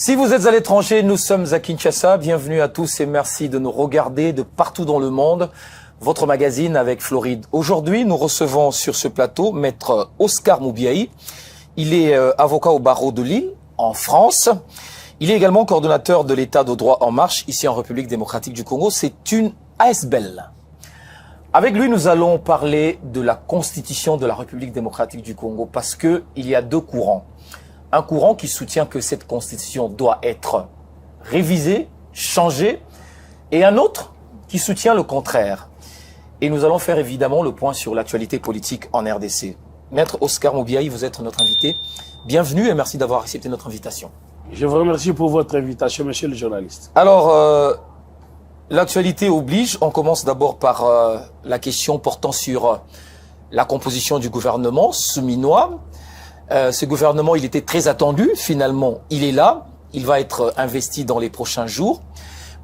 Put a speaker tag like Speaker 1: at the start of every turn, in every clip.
Speaker 1: Si vous êtes à l'étranger, nous sommes à Kinshasa. Bienvenue à tous et merci de nous regarder de partout dans le monde. Votre magazine avec Floride. Aujourd'hui, nous recevons sur ce plateau Maître Oscar Moubiaï. Il est avocat au barreau de Lille, en France. Il est également coordonnateur de l'État de droit en marche, ici en République démocratique du Congo. C'est une ASBL. Avec lui, nous allons parler de la constitution de la République démocratique du Congo parce que il y a deux courants. Un courant qui soutient que cette constitution doit être révisée, changée, et un autre qui soutient le contraire. Et nous allons faire évidemment le point sur l'actualité politique en RDC. Maître Oscar Moubiaï, vous êtes notre invité. Bienvenue et merci d'avoir accepté notre invitation.
Speaker 2: Je vous remercie pour votre invitation, monsieur le journaliste.
Speaker 1: Alors, l'actualité oblige. On commence d'abord par la question portant sur la composition du gouvernement souminois. Ce gouvernement, il était très attendu. Finalement, il est là. Il va être investi dans les prochains jours.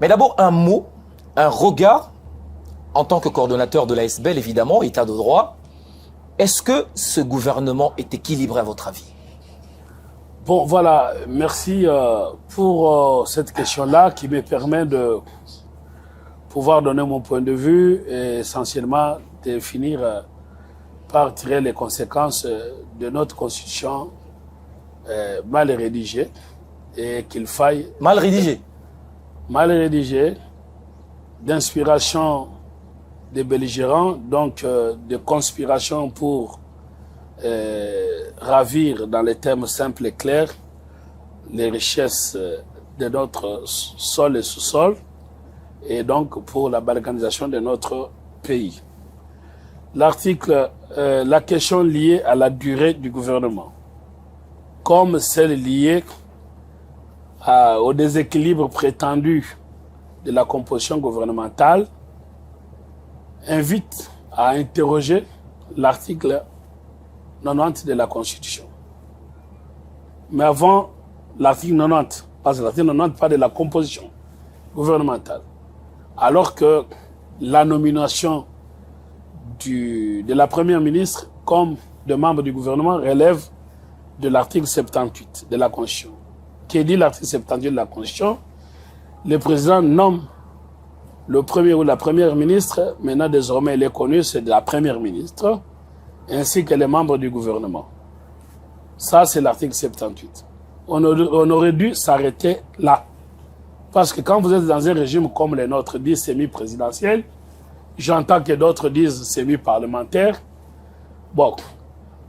Speaker 1: Mais d'abord, un mot, un regard, en tant que coordonnateur de l'ASBL, évidemment, État de droit. Est-ce que ce gouvernement est équilibré à votre avis?
Speaker 2: Bon, voilà. Merci pour cette question-là qui me permet de pouvoir donner mon point de vue et essentiellement de finir par tirer les conséquences de notre constitution mal rédigée et qu'il faille...
Speaker 1: Mal rédigée?
Speaker 2: Mal rédigée, d'inspiration des belligérants, donc de conspiration pour ravir dans les termes simples et clairs les richesses de notre sol et sous-sol et donc pour la balkanisation de notre pays. L'article, la question liée à la durée du gouvernement, comme celle liée au déséquilibre prétendu de la composition gouvernementale, invite à interroger l'article 90 de la Constitution. Mais avant l'article 90, parce que l'article 90 parle de la composition gouvernementale, alors que la nomination de la première ministre comme de membres du gouvernement relève de l'article 78 de la Constitution. Qui dit l'article 78 de la Constitution, le président nomme le premier ou la première ministre, maintenant désormais elle est connue, c'est de la première ministre, ainsi que les membres du gouvernement. Ça, c'est l'article 78. On aurait dû s'arrêter là. Parce que quand vous êtes dans un régime comme le nôtre, dit semi-présidentiel, j'entends que d'autres disent semi-parlementaire. Bon,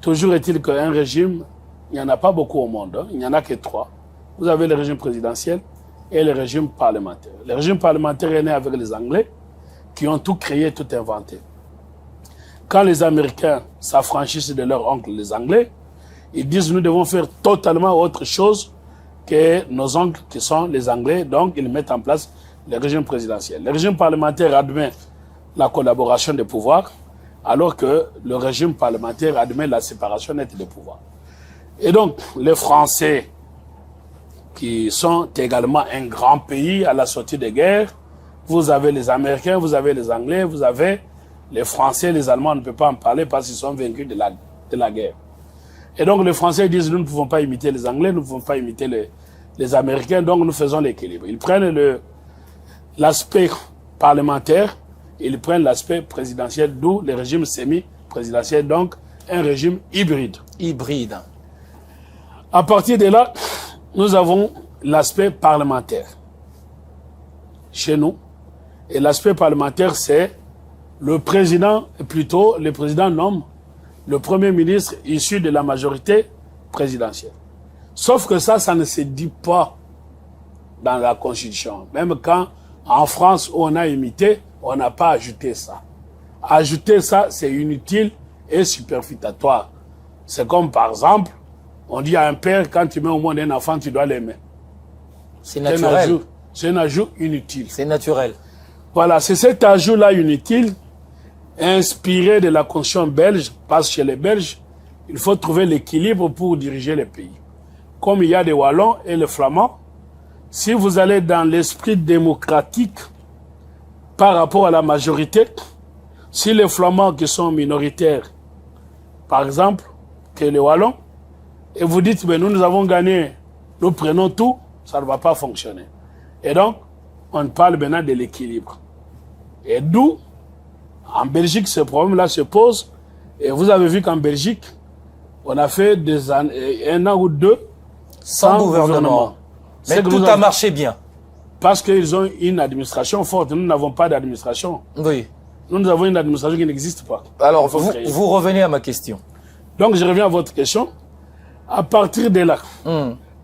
Speaker 2: toujours est-il qu'un régime, il n'y en a pas beaucoup au monde, hein, il n'y en a que 3. Vous avez le régime présidentiel et le régime parlementaire. Le régime parlementaire est né avec les Anglais qui ont tout créé, tout inventé. Quand les Américains s'affranchissent de leurs oncles, les Anglais, ils disent nous devons faire totalement autre chose que nos oncles qui sont les Anglais, donc ils mettent en place le régime présidentiel. Le régime parlementaire admet la collaboration des pouvoirs, alors que le régime parlementaire admet la séparation nette des pouvoirs. Et donc, les Français, qui sont également un grand pays à la sortie des guerres, vous avez les Américains, vous avez les Anglais, vous avez les Français, les Allemands, on ne peut pas en parler parce qu'ils sont vaincus de la guerre. Et donc, les Français disent, nous ne pouvons pas imiter les Anglais, nous ne pouvons pas imiter les Américains, donc nous faisons l'équilibre. Ils prennent l'aspect parlementaire, ils prennent l'aspect présidentiel, d'où le régime semi-présidentiel, donc un régime hybride.
Speaker 1: Hybride.
Speaker 2: À partir de là, nous avons l'aspect parlementaire chez nous. Et l'aspect parlementaire, c'est le président nomme le premier ministre issu de la majorité présidentielle. Sauf que ça ne se dit pas dans la Constitution. Même quand, en France, où on a imité, on n'a pas ajouté ça. Ajouter ça, c'est inutile et superfétatoire. C'est comme, par exemple, on dit à un père, quand tu mets au monde un enfant, tu dois l'aimer.
Speaker 1: C'est naturel.
Speaker 2: C'est un ajout inutile.
Speaker 1: C'est naturel.
Speaker 2: Voilà, c'est cet ajout-là inutile, inspiré de la Constitution belge, parce que chez les Belges, il faut trouver l'équilibre pour diriger le pays. Comme il y a des Wallons et les Flamands, si vous allez dans l'esprit démocratique par rapport à la majorité, si les Flamands qui sont minoritaires, par exemple, que les Wallons, et vous dites, mais nous avons gagné, nous prenons tout, ça ne va pas fonctionner. Et donc, on parle maintenant de l'équilibre. Et d'où, en Belgique, ce problème-là se pose. Et vous avez vu qu'en Belgique, on a fait un an ou deux
Speaker 1: sans gouvernement. Mais tout a marché bien.
Speaker 2: Parce qu'ils ont une administration forte. Nous n'avons pas d'administration.
Speaker 1: Oui.
Speaker 2: Nous avons une administration qui n'existe pas.
Speaker 1: Alors, vous revenez à ma question.
Speaker 2: Donc, je reviens à votre question. À partir de là,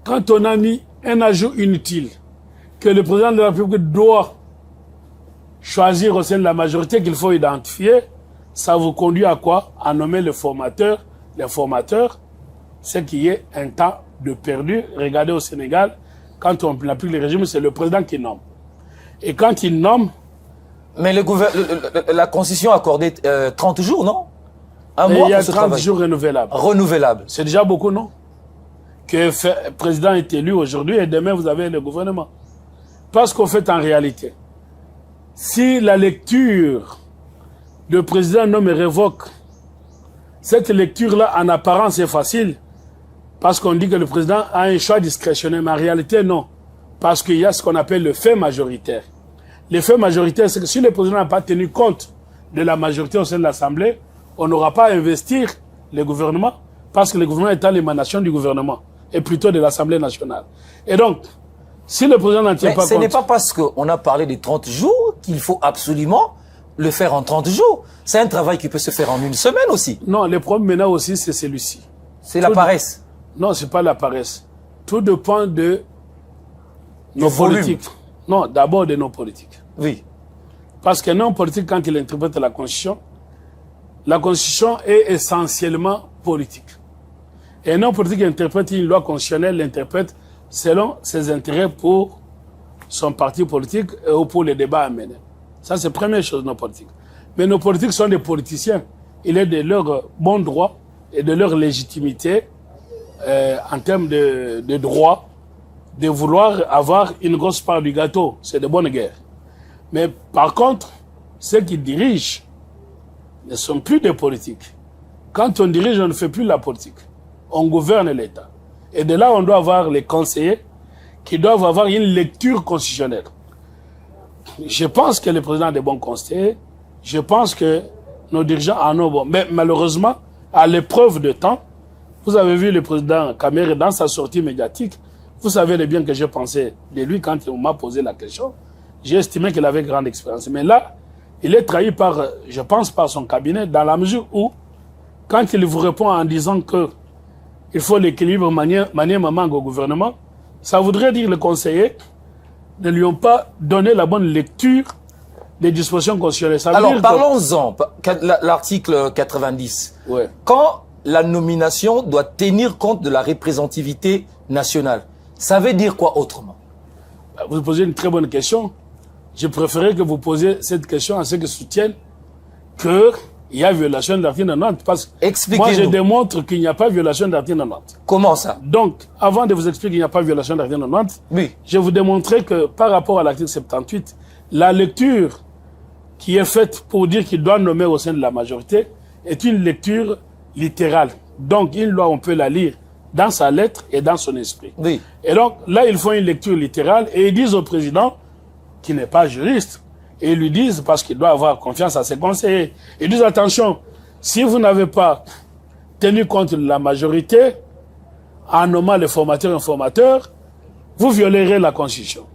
Speaker 2: quand on a mis un ajout inutile, que le président de la République doit choisir au sein de la majorité qu'il faut identifier, ça vous conduit à quoi? À nommer le formateur. Les formateurs, c'est qu'il y ait un temps de perdu. Regardez au Sénégal, quand on applique le régime, c'est le président qui nomme. Et quand il nomme...
Speaker 1: Mais la Constitution a accordé 30 jours, non? Un mois.
Speaker 2: Il y a 30 jours renouvelables.
Speaker 1: Renouvelables.
Speaker 2: C'est déjà beaucoup, non? Que le président est élu aujourd'hui et demain vous avez le gouvernement. Parce qu'en fait, en réalité, si la lecture de président nomme et révoque, cette lecture-là, en apparence, est facile. Parce qu'on dit que le président a un choix discrétionnaire, mais en réalité, non. Parce qu'il y a ce qu'on appelle le fait majoritaire. Le fait majoritaire, c'est que si le président n'a pas tenu compte de la majorité au sein de l'Assemblée, on n'aura pas à investir le gouvernement, parce que le gouvernement est à l'émanation du gouvernement, et plutôt de l'Assemblée nationale. Et donc, si le président n'en tient pas compte...
Speaker 1: Mais ce n'est pas parce qu'on a parlé des 30 jours qu'il faut absolument le faire en 30 jours. C'est un travail qui peut se faire en une semaine aussi.
Speaker 2: Non, le problème maintenant aussi, c'est celui-ci.
Speaker 1: C'est la paresse.
Speaker 2: Non, c'est pas la paresse. Tout dépend de nos politiques. Non, d'abord de nos politiques.
Speaker 1: Oui.
Speaker 2: Parce qu'un homme politique, quand il interprète la Constitution est essentiellement politique. Et un homme politique qui interprète une loi constitutionnelle, l'interprète selon ses intérêts pour son parti politique ou pour les débats à mener. Ça, c'est la première chose, nos politiques. Mais nos politiques sont des politiciens. Il est de leur bon droit et de leur légitimité en termes de droit de vouloir avoir une grosse part du gâteau. C'est de bonne guerre. Mais par contre, ceux qui dirigent ne sont plus des politiques. Quand on dirige, on ne fait plus la politique. On gouverne l'État. Et de là, on doit avoir les conseillers qui doivent avoir une lecture constitutionnelle. Je pense que le président a des bons conseillers. Je pense que nos dirigeants en ont bon. Mais malheureusement, à l'épreuve de temps, vous avez vu le président Kamere dans sa sortie médiatique. Vous savez bien que j'ai pensé de lui quand il m'a posé la question. J'ai estimé qu'il avait grande expérience. Mais là, il est trahi par, je pense, par son cabinet, dans la mesure où, quand il vous répond en disant que il faut l'équilibre manière-maman au gouvernement, ça voudrait dire que les conseillers ne lui ont pas donné la bonne lecture des dispositions constitutionnelles. Ça veut
Speaker 1: Alors,
Speaker 2: dire
Speaker 1: parlons-en. L'article 90.
Speaker 2: Ouais.
Speaker 1: Quand la nomination doit tenir compte de la représentativité nationale, ça veut dire quoi autrement?
Speaker 2: Vous posez une très bonne question. Je préférais que vous posiez cette question à ceux qui soutiennent qu'il y a violation de l'article 90. Parce que moi, je démontre qu'il n'y a pas violation de l'article 90.
Speaker 1: Comment ça?
Speaker 2: Donc, avant de vous expliquer qu'il n'y a pas violation de l'article 90,
Speaker 1: oui,
Speaker 2: je vais vous démontrer que par rapport à l'article 78, la lecture qui est faite pour dire qu'il doit nommer au sein de la majorité est une lecture littérale. Donc, une loi, on peut la lire dans sa lettre et dans son esprit.
Speaker 1: Oui.
Speaker 2: Et donc, là, ils font une lecture littérale et ils disent au président, qui n'est pas juriste, et ils lui disent, parce qu'il doit avoir confiance à ses conseillers, ils disent, attention, si vous n'avez pas tenu compte de la majorité, en nommant les formateurs et informateurs, vous violerez la Constitution.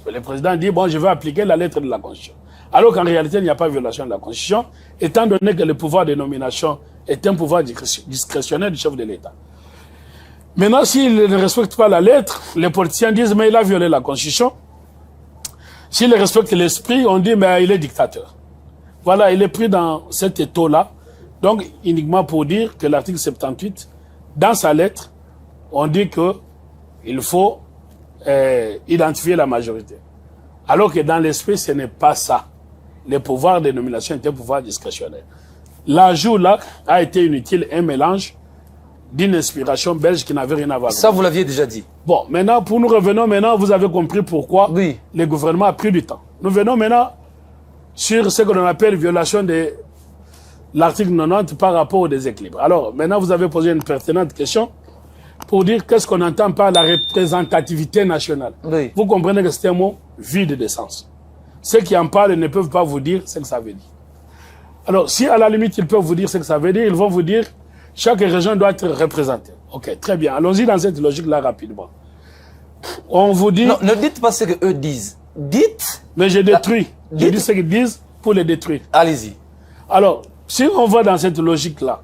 Speaker 2: Le président dit, bon, je vais appliquer la lettre de la Constitution. Alors qu'en réalité, il n'y a pas de violation de la Constitution, étant donné que le pouvoir de nomination est un pouvoir discrétionnaire du chef de l'État. Maintenant, s'il ne respecte pas la lettre, les politiciens disent, mais il a violé la Constitution. S'il respecte l'esprit, on dit, mais il est dictateur. Voilà, il est pris dans cet étau-là. Donc, uniquement pour dire que l'article 78, dans sa lettre, on dit qu'il faut identifier la majorité. Alors que dans l'esprit, ce n'est pas ça. Le pouvoir de nomination est un pouvoir discrétionnaire. L'ajout là a été inutile, un mélange d'une inspiration belge qui n'avait rien à voir.
Speaker 1: Ça, vous l'aviez déjà dit.
Speaker 2: Bon, maintenant, pour nous revenons maintenant, vous avez compris pourquoi
Speaker 1: oui,
Speaker 2: le gouvernement a pris du temps. Nous venons maintenant sur ce que l'on appelle violation de l'article 90 par rapport au déséquilibre. Alors, maintenant, vous avez posé une pertinente question. pour dire qu'est-ce qu'on entend par la représentativité nationale.
Speaker 1: Oui.
Speaker 2: Vous comprenez que c'est un mot vide de sens. Ceux qui en parlent ne peuvent pas vous dire ce que ça veut dire. Alors, si à la limite, ils peuvent vous dire ce que ça veut dire, ils vont vous dire chaque région doit être représentée. Ok, très bien. Allons-y dans cette logique-là rapidement. On vous dit...
Speaker 1: Non, ne dites pas ce qu'eux disent. Dites...
Speaker 2: Mais je détruis. Je dis ce qu'ils disent pour les détruire.
Speaker 1: Allez-y.
Speaker 2: Alors, si on va dans cette logique-là,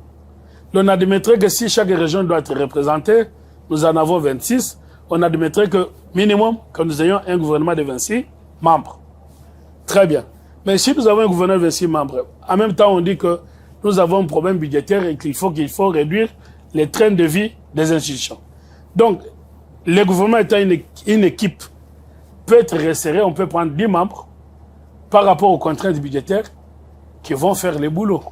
Speaker 2: on admettrait que si chaque région doit être représentée, nous en avons 26, on admettrait que minimum, que nous ayons un gouvernement de 26 membres. Très bien. Mais si nous avons un gouvernement de 26 membres, en même temps on dit que nous avons un problème budgétaire et qu'il faut réduire les trains de vie des institutions. Donc, le gouvernement étant une équipe peut être resserré, on peut prendre 10 membres par rapport aux contraintes budgétaires qui vont faire les boulots.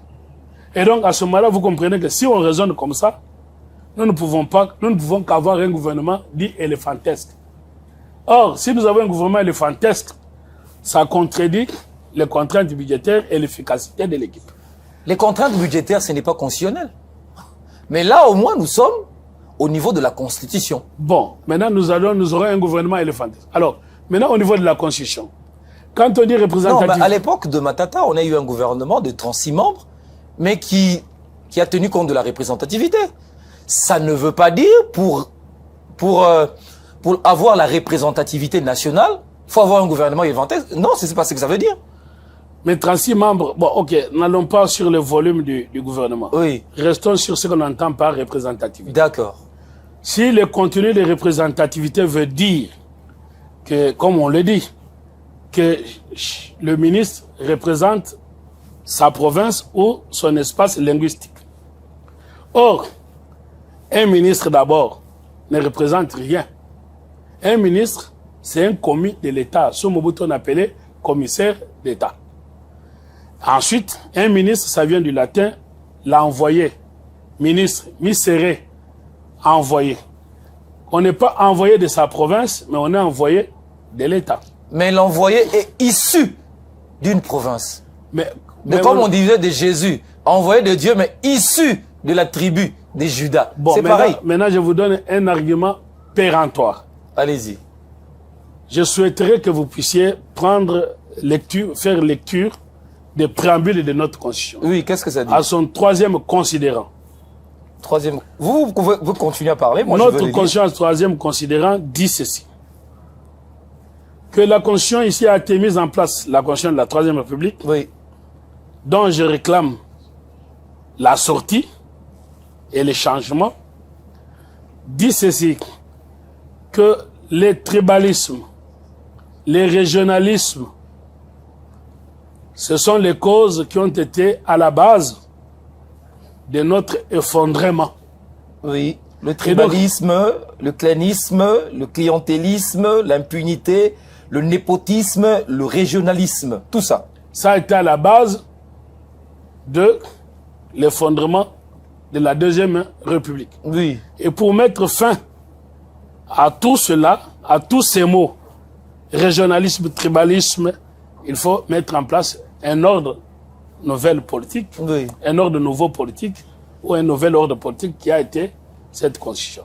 Speaker 2: Et donc, à ce moment-là, vous comprenez que si on raisonne comme ça, nous ne pouvons qu'avoir un gouvernement dit éléphantesque. Or, si nous avons un gouvernement éléphantesque, ça contredit les contraintes budgétaires et l'efficacité de l'équipe.
Speaker 1: Les contraintes budgétaires, ce n'est pas constitutionnel. Mais là, au moins, nous sommes au niveau de la Constitution.
Speaker 2: Bon, maintenant, nous aurons un gouvernement éléphantesque. Alors, maintenant, au niveau de la Constitution, quand on dit représentatif...
Speaker 1: Non, à l'époque de Matata, on a eu un gouvernement de 36 membres, mais qui a tenu compte de la représentativité. Ça ne veut pas dire, pour avoir la représentativité nationale, il faut avoir un gouvernement éléphantesque. Non, ce n'est pas ce que ça veut dire.
Speaker 2: Mais 36 membres, bon, ok, n'allons pas sur le volume du gouvernement.
Speaker 1: Oui.
Speaker 2: Restons sur ce qu'on entend par représentativité.
Speaker 1: D'accord.
Speaker 2: Si le contenu de représentativité veut dire que, comme on le dit, que le ministre représente sa province ou son espace linguistique. Or, un ministre d'abord ne représente rien. Un ministre, c'est un commis de l'État. Ce Mobutu on appelait commissaire d'État. Ensuite, un ministre, ça vient du latin, l'envoyé. Ministre, misere, envoyé. On n'est pas envoyé de sa province, mais on est envoyé de l'État.
Speaker 1: Mais l'envoyé est issu d'une province.
Speaker 2: Mais
Speaker 1: comme on disait de Jésus, envoyé de Dieu, mais issu de la tribu de Judas.
Speaker 2: Bon,
Speaker 1: c'est pareil.
Speaker 2: Maintenant, je vous donne un argument péremptoire.
Speaker 1: Allez-y.
Speaker 2: Je souhaiterais que vous puissiez faire lecture des préambules de notre Constitution.
Speaker 1: Oui, qu'est-ce que ça dit?
Speaker 2: À son troisième considérant.
Speaker 1: Troisième. Vous continuez à parler. Moi,
Speaker 2: notre Constitution, à son troisième considérant, dit ceci. Que la Constitution ici a été mise en place, la Constitution de la Troisième République,
Speaker 1: oui,
Speaker 2: dont je réclame la sortie et les changements, dit ceci, que les tribalismes, les régionalismes, ce sont les causes qui ont été à la base de notre effondrement.
Speaker 1: Oui, le tribalisme, le clanisme, le clientélisme, l'impunité, le népotisme, le régionalisme, tout ça.
Speaker 2: Ça a été à la base de l'effondrement de la Deuxième République.
Speaker 1: Oui.
Speaker 2: Et pour mettre fin à tout cela, à tous ces mots, régionalisme, tribalisme, il faut mettre en place un ordre nouvelle politique,
Speaker 1: oui,
Speaker 2: un ordre nouveau politique ou un nouvel ordre politique qui a été cette constitution.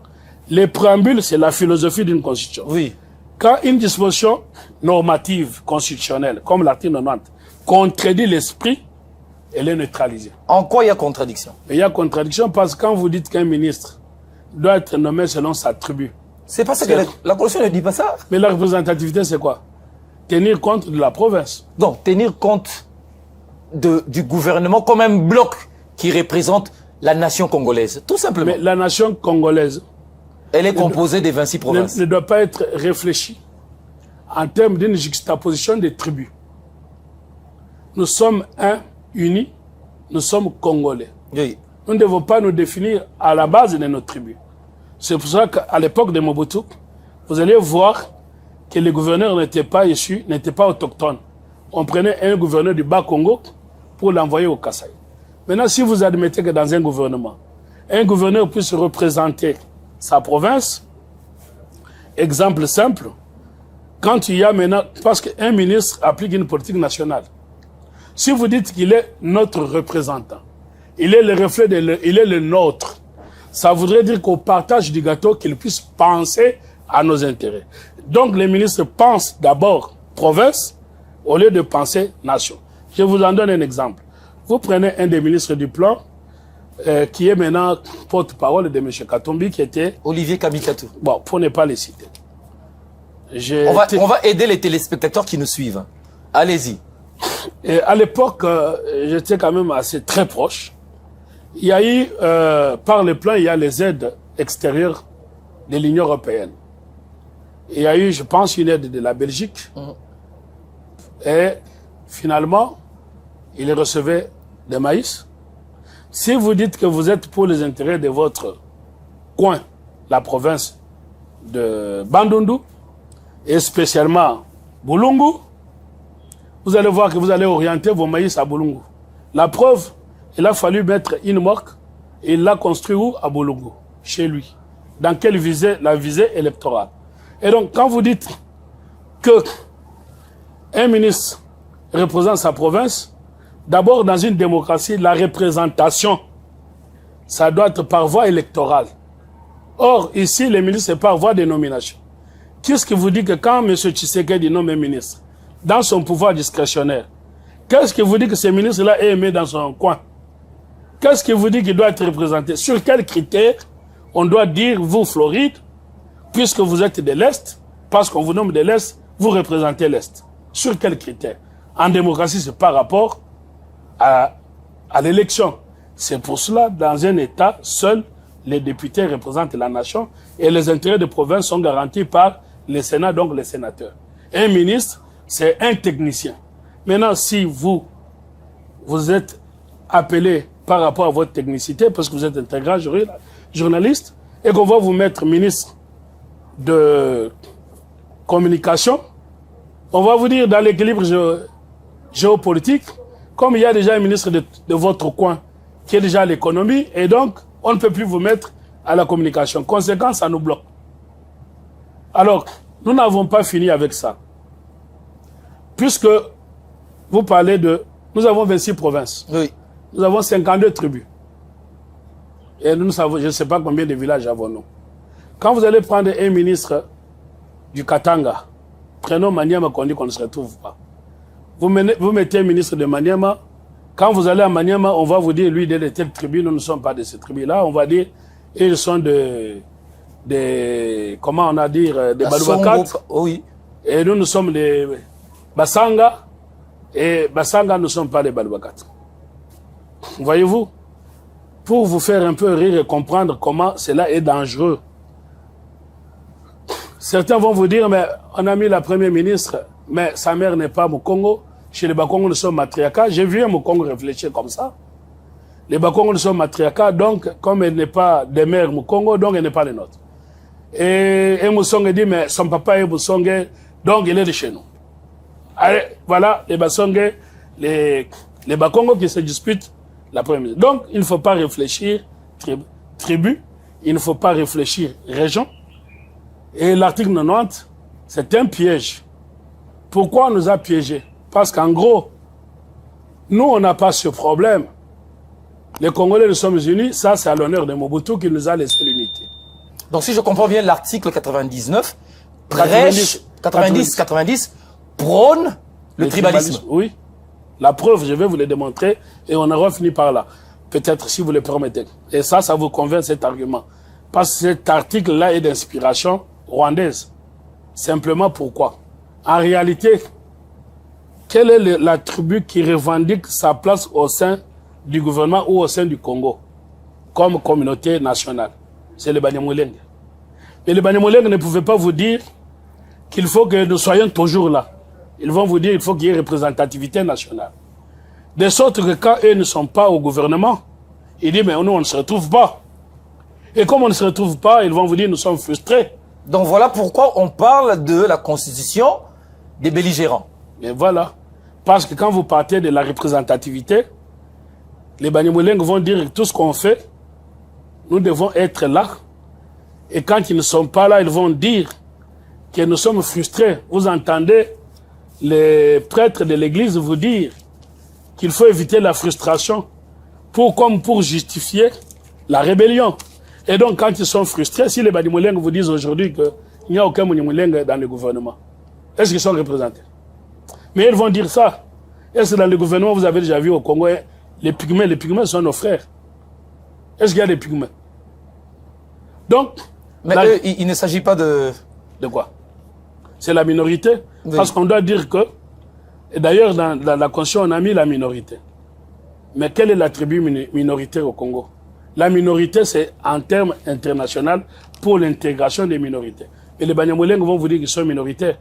Speaker 2: Les préambules, c'est la philosophie d'une constitution.
Speaker 1: Oui.
Speaker 2: Quand une disposition normative constitutionnelle, comme l'article 90, contredit l'esprit, elle est neutralisée.
Speaker 1: En quoi il y a contradiction?
Speaker 2: Il y a contradiction parce que quand vous dites qu'un ministre doit être nommé selon sa tribu.
Speaker 1: C'est parce que la Constitution ne dit pas ça.
Speaker 2: Mais la représentativité, c'est quoi? Tenir compte de la province.
Speaker 1: Donc, tenir compte du gouvernement comme un bloc qui représente la nation congolaise, tout simplement.
Speaker 2: Mais la nation congolaise,
Speaker 1: elle est composée des 26 provinces.
Speaker 2: Ne doit pas être réfléchie en termes d'une juxtaposition des tribus. Nous sommes unis, nous sommes congolais.
Speaker 1: Oui.
Speaker 2: Nous ne devons pas nous définir à la base de nos tribus. C'est pour ça qu'à l'époque de Mobutu, vous allez voir que les gouverneurs n'étaient pas issus, n'étaient pas autochtones. On prenait un gouverneur du Bas-Congo pour l'envoyer au Kasaï. Maintenant, si vous admettez que dans un gouvernement, un gouverneur puisse représenter sa province, exemple simple, quand il y a maintenant, parce qu'un ministre applique une politique nationale, si vous dites qu'il est notre représentant, il est le reflet il est le nôtre, ça voudrait dire qu'au partage du gâteau, qu'ils puissent penser à nos intérêts. Donc les ministres pensent d'abord province au lieu de penser nation. Je vous en donne un exemple. Vous prenez un des ministres du plan, qui est maintenant porte-parole de M. Katumbi, qui était...
Speaker 1: Olivier Kamikatou.
Speaker 2: Bon, pour ne pas les citer.
Speaker 1: On va aider les téléspectateurs qui nous suivent. Allez-y.
Speaker 2: Et à l'époque, j'étais quand même assez très proche. Il y a eu, par le plan, il y a les aides extérieures de l'Union européenne. Il y a eu, je pense, une aide de la Belgique. Et finalement, il recevait des maïs. Si vous dites que vous êtes pour les intérêts de votre coin, la province de Bandundu, et spécialement Boulungu, vous allez voir que vous allez orienter vos maïs à Boulungu. La preuve, il a fallu mettre une morgue et il l'a construit où? À Boulungu, chez lui. Dans quelle visée? La visée électorale. Et donc, quand vous dites que un ministre représente sa province, d'abord, dans une démocratie, la représentation, ça doit être par voie électorale. Or, ici, les ministres, c'est par voie de nomination. Qu'est-ce qui vous dit que quand M. Tshisekedi nomme un ministre, dans son pouvoir discrétionnaire, qu'est-ce qui vous dit que ce ministre-là est aimé dans son coin? Qu'est-ce qui vous dit qu'il doit être représenté? Sur quels critères on doit dire, vous, Floride, puisque vous êtes de l'Est, parce qu'on vous nomme de l'Est, vous représentez l'Est? Sur quels critères? En démocratie, c'est par rapport à l'élection. C'est pour cela, dans un État, seuls les députés représentent la nation et les intérêts de province sont garantis par le Sénat, donc les sénateurs. Un ministre, c'est un technicien. Maintenant, si vous êtes appelé par rapport à votre technicité, parce que vous êtes un grand journaliste, et qu'on va vous mettre ministre de communication, on va vous dire dans l'équilibre géopolitique, comme il y a déjà un ministre de votre coin qui est déjà à l'économie, et donc on ne peut plus vous mettre à la communication. Conséquence, ça nous bloque. Alors, nous n'avons pas fini avec ça. Puisque vous parlez de... Nous avons 26 provinces.
Speaker 1: Oui.
Speaker 2: Nous avons 52 tribus. Et nous savons, je ne sais pas combien de villages avons-nous. Quand vous allez prendre un ministre du Katanga, prenons Maniama, qu'on dit qu'on ne se retrouve pas. Vous mettez un ministre de Maniama. Quand vous allez à Maniama, on va vous dire, lui, il est de telle tribu, nous ne sommes pas de cette tribu-là. On va dire, ils sont comment on a dit, des Baloubakat.
Speaker 1: Oui.
Speaker 2: Et nous sommes des Bassanga. Et Bassanga, nous ne sommes pas des Baloubakat. Voyez-vous? Pour vous faire un peu rire et comprendre comment cela est dangereux. Certains vont vous dire, mais on a mis la première ministre, mais sa mère n'est pas au Congo. Chez les Bakongo, nous sommes matriarcat. J'ai vu un Congo réfléchir comme ça. Les Bakongo, nous sommes matriarcat, donc, comme elle n'est pas des mères au Congo, donc elle n'est pas les nôtres. Et Moussongue dit, mais son papa est Moussongue, donc il est de chez nous. Allez, voilà, les Bassongue, les Bakongo qui se disputent la première ministre. Donc, il ne faut pas réfléchir tribu, il ne faut pas réfléchir région. Et l'article 90, c'est un piège. Pourquoi on nous a piégés? Parce qu'en gros, nous, on n'a pas ce problème. Les Congolais, nous sommes unis. Ça, c'est à l'honneur de Mobutu qui nous a laissé l'unité.
Speaker 1: Donc, si je comprends bien, l'article 99 prêche, 90 prône le tribalisme.
Speaker 2: Oui. La preuve, je vais vous le démontrer et on aura fini par là. Peut-être si vous le permettez. Et ça vous convainc cet argument. Parce que cet article-là est d'inspiration rwandaise. Simplement pourquoi? En réalité, quelle est la tribu qui revendique sa place au sein du gouvernement ou au sein du Congo comme communauté nationale? C'est les Banyamulenge. Mais les Banyamulenge ne pouvaient pas vous dire qu'il faut que nous soyons toujours là. Ils vont vous dire qu'il faut qu'il y ait représentativité nationale. De sorte que quand eux ne sont pas au gouvernement, ils disent, mais nous, on ne se retrouve pas. Et comme on ne se retrouve pas, ils vont vous dire, nous sommes frustrés.
Speaker 1: Donc voilà pourquoi on parle de la constitution des belligérants.
Speaker 2: Mais voilà. Parce que quand vous partez de la représentativité, les Banyamulenge vont dire que tout ce qu'on fait, nous devons être là. Et quand ils ne sont pas là, ils vont dire que nous sommes frustrés. Vous entendez les prêtres de l'église vous dire qu'il faut éviter la frustration pour justifier la rébellion. Et donc, quand ils sont frustrés, si les Banyamulenge vous disent aujourd'hui qu'il n'y a aucun Banyamulenge dans le gouvernement, est-ce qu'ils sont représentés? Mais ils vont dire ça. Est-ce que dans le gouvernement, vous avez déjà vu au Congo, les Pygmées sont nos frères? Est-ce qu'il y a des Pygmées? Donc...
Speaker 1: Mais il ne s'agit pas de...
Speaker 2: De quoi? C'est la minorité.
Speaker 1: Oui.
Speaker 2: Parce qu'on doit dire que... Et d'ailleurs, dans la Constitution, on a mis la minorité. Mais quel est l'attribut minoritaire au Congo? La minorité, c'est en termes internationaux pour l'intégration des minorités. Et les Banyamulenge vont vous dire qu'ils sont minoritaires.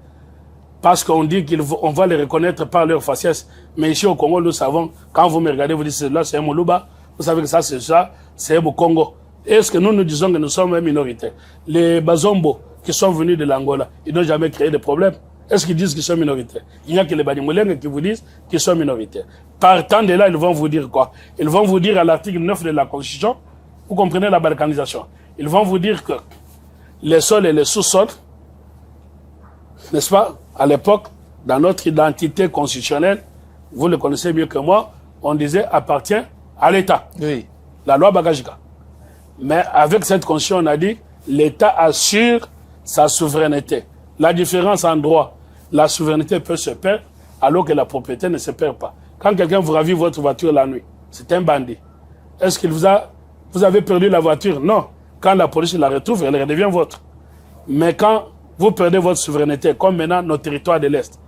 Speaker 2: Parce qu'on dit qu'on va les reconnaître par leur faciès. Mais ici au Congo, nous savons, quand vous me regardez, vous dites là c'est un Moluba, vous savez que ça, c'est au Congo. Est-ce que nous disons que nous sommes minoritaires? Les Bazombo qui sont venus de l'Angola, ils n'ont jamais créé de problème. Est-ce qu'ils disent qu'ils sont minoritaires? Il n'y a que les Banyamulenge qui vous disent qu'ils sont minoritaires. Partant de là, ils vont vous dire quoi? Ils vont vous dire à l'article 9 de la Constitution, vous comprenez la balkanisation. Ils vont vous dire que les sols et les sous-sols, n'est-ce pas, à l'époque, dans notre identité constitutionnelle, vous le connaissez mieux que moi, on disait appartient à l'État.
Speaker 1: Oui.
Speaker 2: La loi Bagajika. Mais avec cette constitution, on a dit l'État assure sa souveraineté. La différence en droit, la souveraineté peut se perdre alors que la propriété ne se perd pas. Quand quelqu'un vous ravit votre voiture la nuit, c'est un bandit. Est-ce qu'il vous avez perdu la voiture? Non. Quand la police la retrouve, elle redevient votre. Mais quand vous perdez votre souveraineté, comme maintenant nos territoires de l'Est,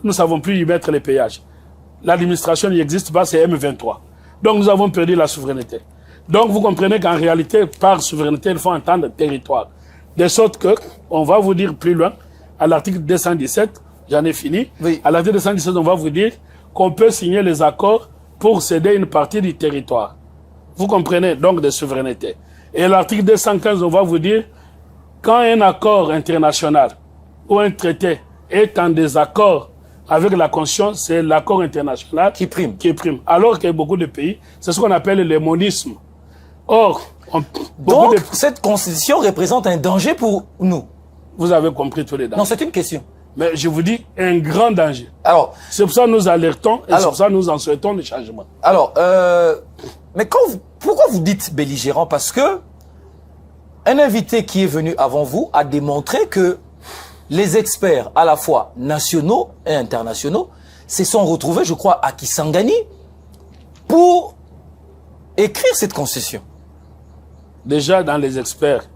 Speaker 2: nous ne savons plus y mettre les péages. L'administration n'existe pas, c'est M23. Donc nous avons perdu la souveraineté. Donc vous comprenez qu'en réalité, par souveraineté, il faut entendre territoire. De sorte que, on va vous dire plus loin, à l'article 217, j'en ai fini,
Speaker 1: oui.
Speaker 2: À l'article 217, on va vous dire qu'on peut signer les accords pour céder une partie du territoire. Vous comprenez, donc de souveraineté. Et à l'article 215, on va vous dire quand un accord international ou un traité est en désaccord avec la Constitution, c'est l'accord international
Speaker 1: qui prime.
Speaker 2: Alors que beaucoup de pays, c'est ce qu'on appelle le monisme. Or,
Speaker 1: donc, cette constitution représente un danger pour nous.
Speaker 2: Vous avez compris tous les dangers.
Speaker 1: Non, c'est une question.
Speaker 2: Mais je vous dis, un grand danger.
Speaker 1: Alors,
Speaker 2: c'est pour ça que nous alertons et c'est pour ça que nous en souhaitons des changements.
Speaker 1: Alors, mais pourquoi vous dites belligérant? Parce que un invité qui est venu avant vous a démontré que les experts, à la fois nationaux et internationaux, se sont retrouvés, je crois, à Kisangani pour écrire cette constitution.
Speaker 2: Déjà, dans les experts,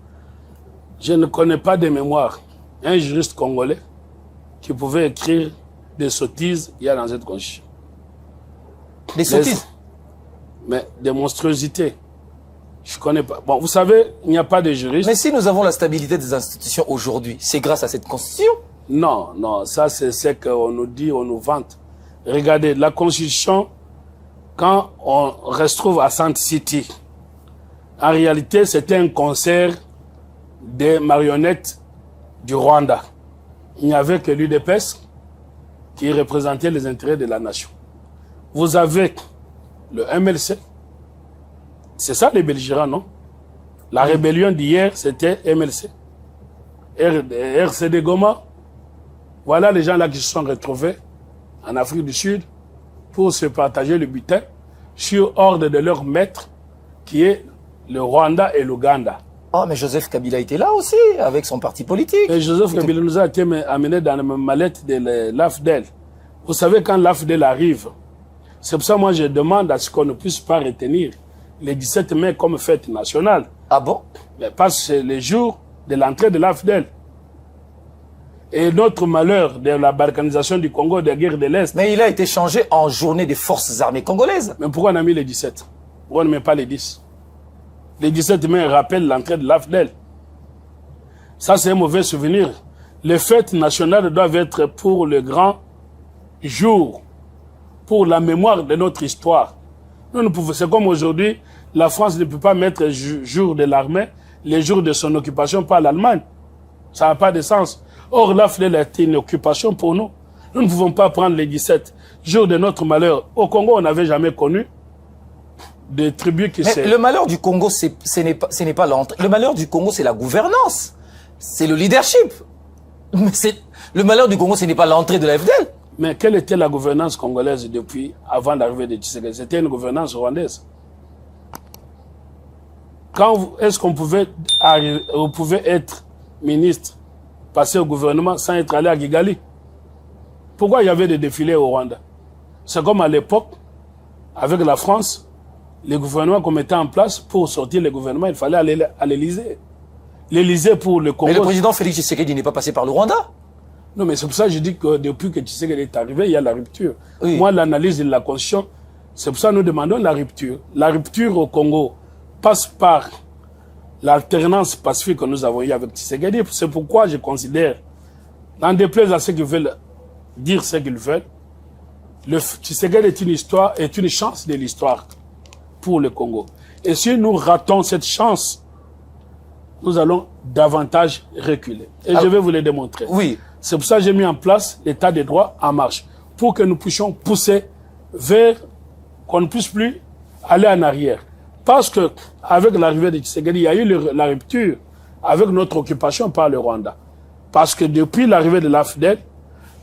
Speaker 2: je ne connais pas de mémoire un juriste congolais qui pouvait écrire des sottises qu'il y a dans cette constitution.
Speaker 1: Des sottises?
Speaker 2: Mais des monstruosités. Je ne connais pas. Bon, vous savez, il n'y a pas de juriste.
Speaker 1: Mais si nous avons la stabilité des institutions aujourd'hui, c'est grâce à cette constitution?
Speaker 2: Non, non, ça c'est ce qu'on nous dit, on nous vante. Regardez, la constitution, quand on retrouve à Sante City, en réalité, c'était un concert des marionnettes du Rwanda. Il n'y avait que l'UDPS qui représentait les intérêts de la nation. Vous avez le MLC. C'est ça les belligérants, non? La rébellion d'hier, c'était MLC. RCD Goma. Voilà les gens là qui se sont retrouvés en Afrique du Sud pour se partager le butin sur ordre de leur maître qui est le Rwanda et l'Ouganda.
Speaker 1: Oh, mais Joseph Kabila était là aussi, avec son parti politique.
Speaker 2: Et Joseph Kabila nous a été amené dans la mallette de l'AFDEL. Vous savez, quand l'AFDEL arrive, c'est pour ça que moi je demande à ce qu'on ne puisse pas retenir les 17 mai comme fête nationale.
Speaker 1: Ah bon?
Speaker 2: Mais parce que c'est le jour de l'entrée de l'AFDEL. Et notre malheur de la balkanisation du Congo, des guerres de l'Est.
Speaker 1: Mais il a été changé en journée des forces armées congolaises.
Speaker 2: Mais pourquoi on a mis les 17? Pourquoi on ne met pas les 10? Les 17 mai rappellent l'entrée de l'AFDEL. Ça, c'est un mauvais souvenir. Les fêtes nationales doivent être pour le grand jour, pour la mémoire de notre histoire. C'est comme aujourd'hui, la France ne peut pas mettre jour de l'armée, les jours de son occupation par l'Allemagne. Ça n'a pas de sens. Or, l'AFDEL a été une occupation pour nous. Nous ne pouvons pas prendre les 17 jours de notre malheur. Au Congo, on n'avait jamais connu des tribus qui
Speaker 1: Mais le malheur du Congo, ce n'est pas l'entrée. Le malheur du Congo, c'est la gouvernance. C'est le leadership. Mais le malheur du Congo, ce n'est pas l'entrée de l'AFDEL.
Speaker 2: Mais quelle était la gouvernance congolaise depuis, avant l'arrivée de Tshisekedi? C'était une gouvernance rwandaise. est-ce qu'on pouvait être ministre, passer au gouvernement sans être allé à Kigali? Pourquoi il y avait des défilés au Rwanda? C'est comme à l'époque, avec la France, les gouvernements qu'on mettait en place, pour sortir les gouvernements, il fallait aller à l'Élysée. L'Élysée pour le Congo.
Speaker 1: Mais le président Félix Tshisekedi n'est pas passé par le Rwanda?
Speaker 2: Non, mais c'est pour ça que je dis que depuis que Tshisekedi est arrivé, il y a la rupture.
Speaker 1: Oui.
Speaker 2: Moi, l'analyse de la Constitution, c'est pour ça que nous demandons la rupture. La rupture au Congo passe par l'alternance pacifique que nous avons eue avec Tshisekedi. C'est pourquoi je considère, en déplaise à ceux qui veulent dire ce qu'ils veulent, le Tshisekedi est une chance de l'histoire pour le Congo. Et si nous ratons cette chance, nous allons davantage reculer. Et je vais vous le démontrer.
Speaker 1: Oui.
Speaker 2: C'est pour ça que j'ai mis en place l'état des droits en marche, pour que nous puissions pousser vers, qu'on ne puisse plus aller en arrière. Parce que, avec l'arrivée de Tshisekedi, il y a eu la rupture avec notre occupation par le Rwanda. Parce que depuis l'arrivée de l'AFDEL,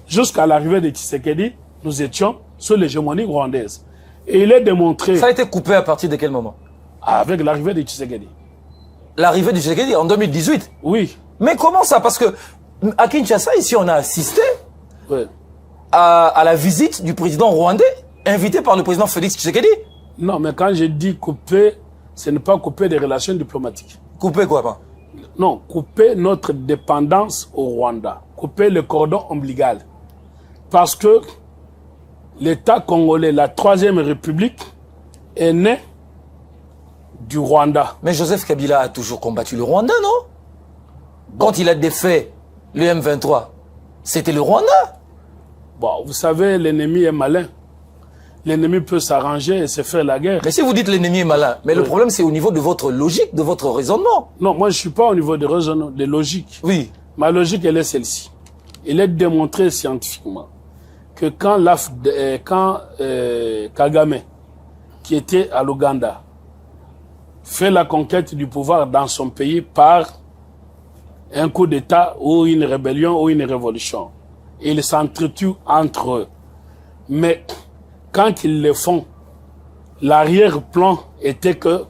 Speaker 2: jusqu'à l'arrivée de Tshisekedi, nous étions sous l'hégémonie rwandaise. Et il est démontré...
Speaker 1: Ça a été coupé à partir de quel moment?
Speaker 2: Avec l'arrivée de Tshisekedi.
Speaker 1: L'arrivée de Tshisekedi en 2018?
Speaker 2: Oui.
Speaker 1: Mais comment ça? Parce que à Kinshasa, ici, on a assisté
Speaker 2: Oui.
Speaker 1: à la visite du président rwandais, invité par le président Félix Tshisekedi.
Speaker 2: Non, mais quand je dis couper, ce n'est pas couper des relations diplomatiques.
Speaker 1: Couper quoi, pas?
Speaker 2: Non, couper notre dépendance au Rwanda. Couper le cordon ombilical. Parce que l'État congolais, la Troisième République, est né du Rwanda.
Speaker 1: Mais Joseph Kabila a toujours combattu le Rwanda, non? Quand il a défait le M23, c'était le Rwanda.
Speaker 2: Bon, vous savez, l'ennemi est malin. L'ennemi peut s'arranger et se faire la guerre.
Speaker 1: Mais si vous dites l'ennemi est malin, mais le problème c'est au niveau de votre logique, de votre raisonnement.
Speaker 2: Non, moi je ne suis pas au niveau de raisonnement, de logique.
Speaker 1: Oui.
Speaker 2: Ma logique, elle est celle-ci. Il est démontré scientifiquement que quand Kagame, qui était à l'Ouganda, fait la conquête du pouvoir dans son pays par un coup d'État ou une rébellion ou une révolution, ils s'entretuent entre eux. Mais quand ils le font, l'arrière-plan était que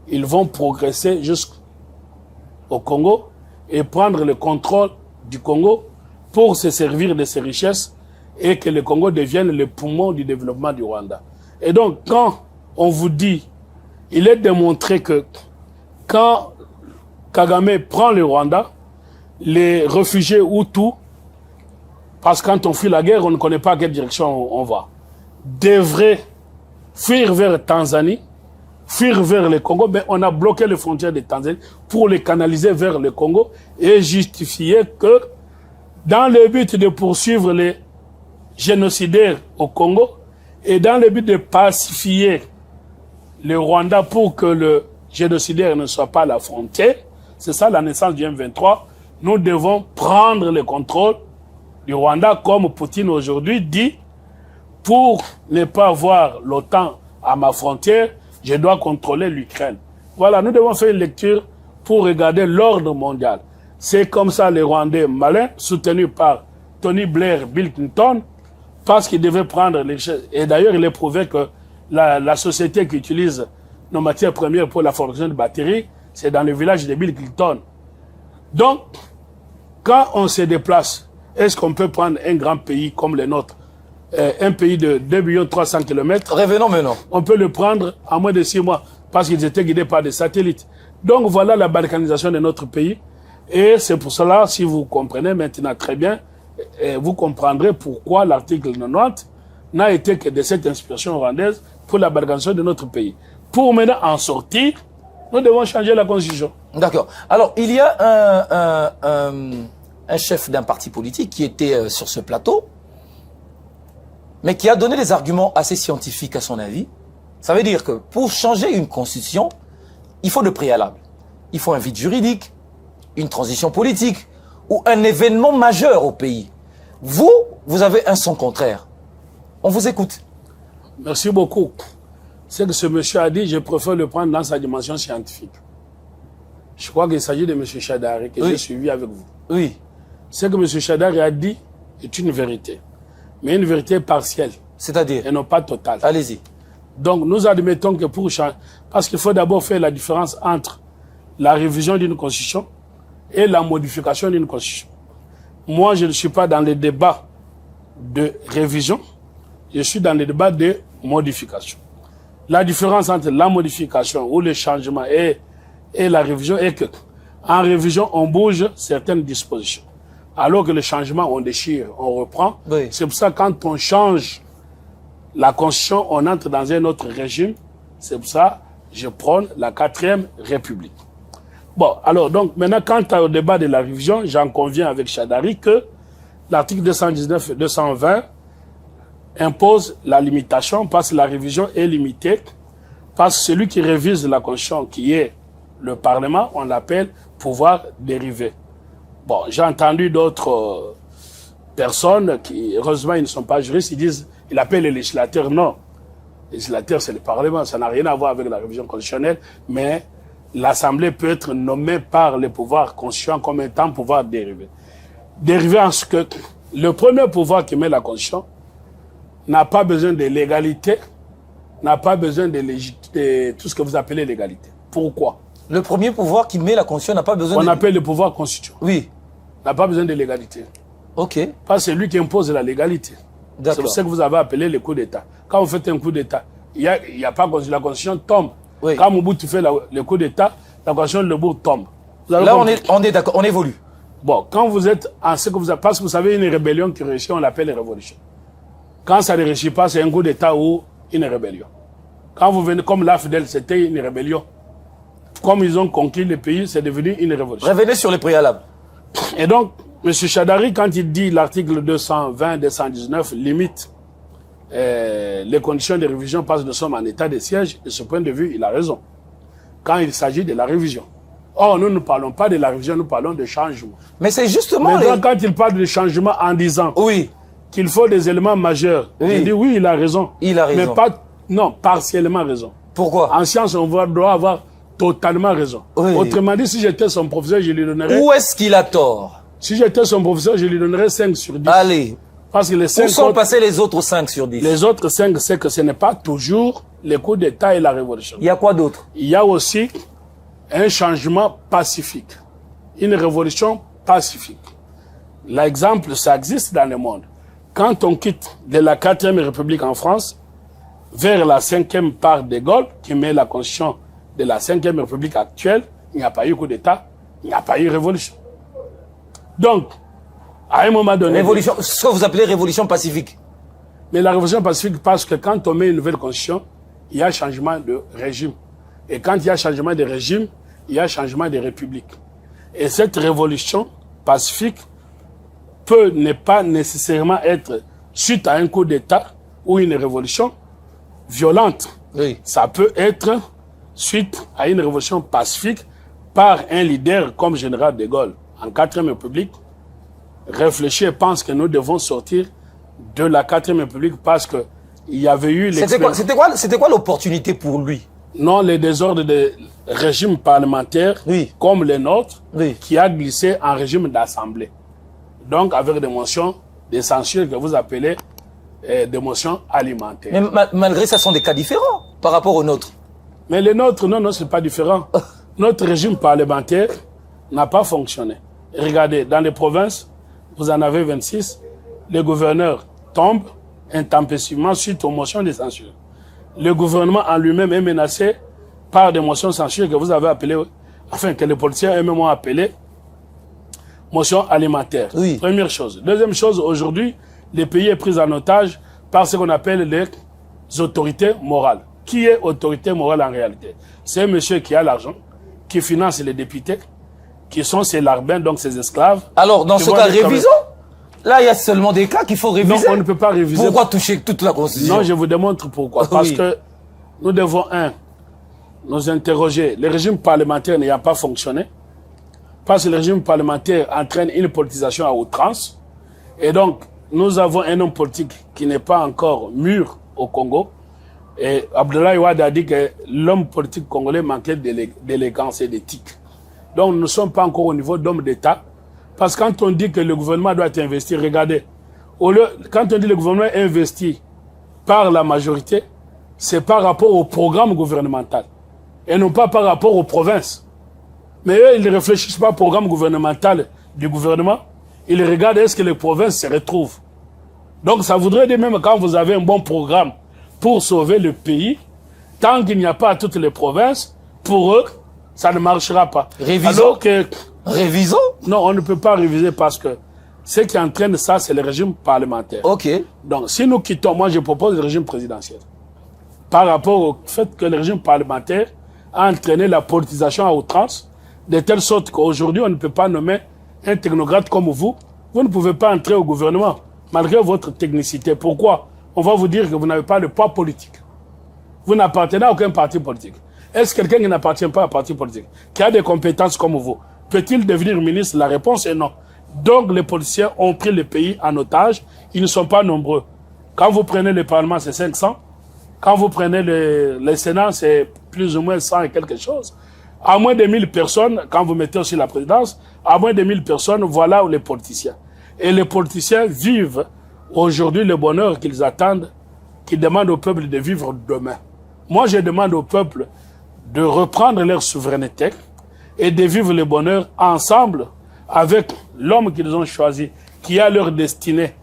Speaker 2: ils vont progresser jusqu'au Congo et prendre le contrôle du Congo pour se servir de ses richesses et que le Congo devienne le poumon du développement du Rwanda. Et donc, quand on vous dit, il est démontré que quand Kagame prend le Rwanda, les réfugiés Hutus, parce que quand on fuit la guerre, on ne connaît pas à quelle direction on va, devraient fuir vers Tanzanie, fuir vers le Congo, mais on a bloqué les frontières de Tanzanie pour les canaliser vers le Congo et justifier que dans le but de poursuivre les génocidaires au Congo et dans le but de pacifier le Rwanda pour que le génocidaire ne soit pas à la frontière, c'est ça la naissance du M23, nous devons prendre le contrôle du Rwanda comme Poutine aujourd'hui dit, pour ne pas avoir l'OTAN à ma frontière, je dois contrôler l'Ukraine. Voilà, nous devons faire une lecture pour regarder l'ordre mondial. C'est comme ça les Rwandais malins, soutenus par Tony Blair, Bill Clinton, parce qu'ils devaient prendre les choses. Et d'ailleurs, il est prouvé que la société qui utilise nos matières premières pour la fabrication de batteries, c'est dans le village de Bill Clinton. Donc, quand on se déplace, est-ce qu'on peut prendre un grand pays comme le nôtre, un pays de 2 300 000 km?
Speaker 1: Revenons maintenant.
Speaker 2: On peut le prendre en moins de 6 mois parce qu'ils étaient guidés par des satellites. Donc voilà la balkanisation de notre pays. Et c'est pour cela, si vous comprenez maintenant très bien, vous comprendrez pourquoi l'article 90 n'a été que de cette inspiration rwandaise pour la balkanisation de notre pays. Pour maintenant en sortir, nous devons changer la constitution.
Speaker 1: D'accord. Alors, il y a un chef d'un parti politique qui était sur ce plateau, mais qui a donné des arguments assez scientifiques à son avis. Ça veut dire que pour changer une constitution, il faut de préalable. Il faut un vide juridique, une transition politique ou un événement majeur au pays. Vous avez un son contraire. On vous écoute.
Speaker 2: Merci beaucoup. Ce que ce monsieur a dit, je préfère le prendre dans sa dimension scientifique. Je crois qu'il s'agit de M. Chadari que j'ai suivi avec vous.
Speaker 1: Oui.
Speaker 2: Ce que M. Chadari a dit est une vérité, mais une vérité partielle.
Speaker 1: C'est-à-dire?
Speaker 2: Et non pas totale.
Speaker 1: Allez-y.
Speaker 2: Donc nous admettons que pour changer, parce qu'il faut d'abord faire la différence entre la révision d'une constitution et la modification d'une constitution. Moi, je ne suis pas dans les débats de révision, je suis dans les débats de modification. La différence entre la modification ou le changement et la révision est que en révision, on bouge certaines dispositions. Alors que le changement, on déchire, on reprend.
Speaker 1: Oui.
Speaker 2: C'est pour ça que quand on change la constitution, on entre dans un autre régime. C'est pour ça que je prône la 4e République. Bon, alors, donc, maintenant, quant au débat de la révision, j'en conviens avec Chadari que l'article 219 et 220 impose la limitation parce que la révision est limitée, parce que celui qui révise la Constitution, qui est le Parlement, on l'appelle pouvoir dérivé. Bon, j'ai entendu d'autres personnes qui, heureusement, ils ne sont pas juristes, ils appellent les législateurs. Non, les législateurs, c'est le Parlement, ça n'a rien à voir avec la révision constitutionnelle, mais l'Assemblée peut être nommée par les pouvoirs constituants comme étant pouvoir dérivé. Dérivé en ce que le premier pouvoir qui met la Constitution n'a pas besoin de légalité, n'a pas besoin de tout ce que vous appelez légalité. Pourquoi?
Speaker 1: Le premier pouvoir qui met la Constitution n'a pas besoin
Speaker 2: On appelle le pouvoir constituant.
Speaker 1: Oui.
Speaker 2: N'a pas besoin de légalité.
Speaker 1: Ok.
Speaker 2: Parce que c'est lui qui impose la légalité. C'est pour ça que vous avez appelé le coup d'État. Quand vous faites un coup d'État, il y a pas la Constitution tombe.
Speaker 1: Oui.
Speaker 2: Quand Mobutu fait le coup d'État, la Constitution de Bourg tombe.
Speaker 1: Là, on est d'accord, on évolue.
Speaker 2: Bon, quand vous êtes en ce que vous avez, parce que vous savez, une rébellion qui réussit, on l'appelle révolution. Quand ça ne réussit pas, c'est un coup d'État ou une rébellion. Quand vous venez, comme l'AFDEL, c'était une rébellion. Comme ils ont conquis le pays, c'est devenu une révolution.
Speaker 1: Revenez sur les préalables.
Speaker 2: Et donc, M. Chadari, quand il dit l'article 220-219 limite les conditions de révision parce que nous sommes en état de siège, de ce point de vue, il a raison. Quand il s'agit de la révision. Or, nous ne parlons pas de la révision, nous parlons de changement.
Speaker 1: Mais c'est justement...
Speaker 2: Maintenant, quand il parle de changement en disant
Speaker 1: oui,
Speaker 2: qu'il faut des éléments majeurs,
Speaker 1: oui,
Speaker 2: je dis oui, il a raison.
Speaker 1: Il a raison.
Speaker 2: Mais pas, non, partiellement raison.
Speaker 1: Pourquoi?
Speaker 2: En science, on doit avoir totalement raison.
Speaker 1: Oui.
Speaker 2: Autrement dit, si j'étais son professeur, je lui donnerais...
Speaker 1: Où est-ce qu'il a tort?
Speaker 2: Si j'étais son professeur, je lui donnerais 5 sur 10.
Speaker 1: Allez.
Speaker 2: Parce que les 5
Speaker 1: Où sont passés les autres 5 sur 10?
Speaker 2: Les autres 5, c'est que ce n'est pas toujours les coups d'État et la révolution.
Speaker 1: Il y a quoi d'autre?
Speaker 2: Il y a aussi un changement pacifique. Une révolution pacifique. L'exemple, ça existe dans le monde. Quand on quitte de la 4e République en France vers la 5e par de Gaulle, qui met la constitution de la 5e République actuelle, il n'y a pas eu coup d'État, il n'y a pas eu révolution. Donc, à un moment donné...
Speaker 1: Révolution, ce que vous appelez révolution pacifique.
Speaker 2: Mais la révolution pacifique, parce que quand on met une nouvelle constitution, il y a changement de régime. Et quand il y a changement de régime, il y a changement de république. Et cette révolution pacifique peut ne pas nécessairement être suite à un coup d'État ou une révolution violente.
Speaker 1: Oui.
Speaker 2: Ça peut être suite à une révolution pacifique par un leader comme Général de Gaulle en 4e République, réfléchit et pense que nous devons sortir de la 4e République parce que il y avait eu...
Speaker 1: C'était quoi l'opportunité pour lui?
Speaker 2: Non, les désordres des régimes parlementaires,
Speaker 1: oui,
Speaker 2: comme les nôtres,
Speaker 1: oui,
Speaker 2: qui a glissé en régime d'assemblée. Donc, avec des motions de censure que vous appelez des motions alimentaires.
Speaker 1: Mais malgré ça, ce sont des cas différents par rapport aux nôtres.
Speaker 2: Mais les nôtres, non, c'est pas différent. Notre régime parlementaire n'a pas fonctionné. Regardez, dans les provinces, vous en avez 26, les gouverneurs tombent intempestivement suite aux motions de censure. Le gouvernement en lui-même est menacé par des motions de censure que vous avez appelées, enfin que les politiciens eux-mêmes ont appelées motions alimentaires.
Speaker 1: Oui.
Speaker 2: Première chose. Deuxième chose, aujourd'hui, le pays est pris en otage par ce qu'on appelle les autorités morales. Qui est autorité morale en réalité? C'est un monsieur qui a l'argent, qui finance les députés, qui sont ses larbins, donc ses esclaves.
Speaker 1: Alors, dans ce cas, révisons. Là, il y a seulement des cas qu'il faut réviser.
Speaker 2: Non, on ne peut pas réviser.
Speaker 1: Pourquoi toucher toute la Constitution?
Speaker 2: Non, je vous démontre pourquoi. Parce que nous devons, nous interroger. Le régime parlementaire n'ayant pas fonctionné, parce que le régime parlementaire entraîne une politisation à outrance. Et donc, nous avons un homme politique qui n'est pas encore mûr au Congo. Et Abdoulaye Wade a dit que l'homme politique congolais manquait d'élégance et d'éthique. Donc, nous ne sommes pas encore au niveau d'homme d'État. Parce que quand on dit que le gouvernement doit investir, regardez, quand on dit que le gouvernement est investi par la majorité, c'est par rapport au programme gouvernemental et non pas par rapport aux provinces. Mais eux, ils ne réfléchissent pas au programme gouvernemental du gouvernement. Ils regardent est-ce que les provinces se retrouvent. Donc ça voudrait dire même quand vous avez un bon programme pour sauver le pays, tant qu'il n'y a pas à toutes les provinces, pour eux, ça ne marchera pas.
Speaker 1: Révisons.
Speaker 2: Alors que,
Speaker 1: Révisons.
Speaker 2: non, on ne peut pas réviser parce que ce qui entraîne ça, c'est le régime parlementaire.
Speaker 1: Ok.
Speaker 2: Donc si nous quittons, moi je propose le régime présidentiel. Par rapport au fait que le régime parlementaire a entraîné la politisation à outrance, de telle sorte qu'aujourd'hui, on ne peut pas nommer un technocrate comme vous. Vous ne pouvez pas entrer au gouvernement, malgré votre technicité. Pourquoi? On va vous dire que vous n'avez pas de poids politique. Vous n'appartenez à aucun parti politique. Est-ce quelqu'un qui n'appartient pas à un parti politique, qui a des compétences comme vous, peut-il devenir ministre? La réponse est non. Donc les policiers ont pris le pays en otage. Ils ne sont pas nombreux. Quand vous prenez le Parlement, c'est 500. Quand vous prenez le Sénat, c'est plus ou moins 100 et quelque chose. À moins de 1000 personnes, quand vous mettez aussi la présidence, à moins de 1000 personnes, voilà les politiciens. Et les politiciens vivent aujourd'hui le bonheur qu'ils attendent, qu'ils demandent au peuple de vivre demain. Moi, je demande au peuple de reprendre leur souveraineté et de vivre le bonheur ensemble avec l'homme qu'ils ont choisi, qui a leur destinée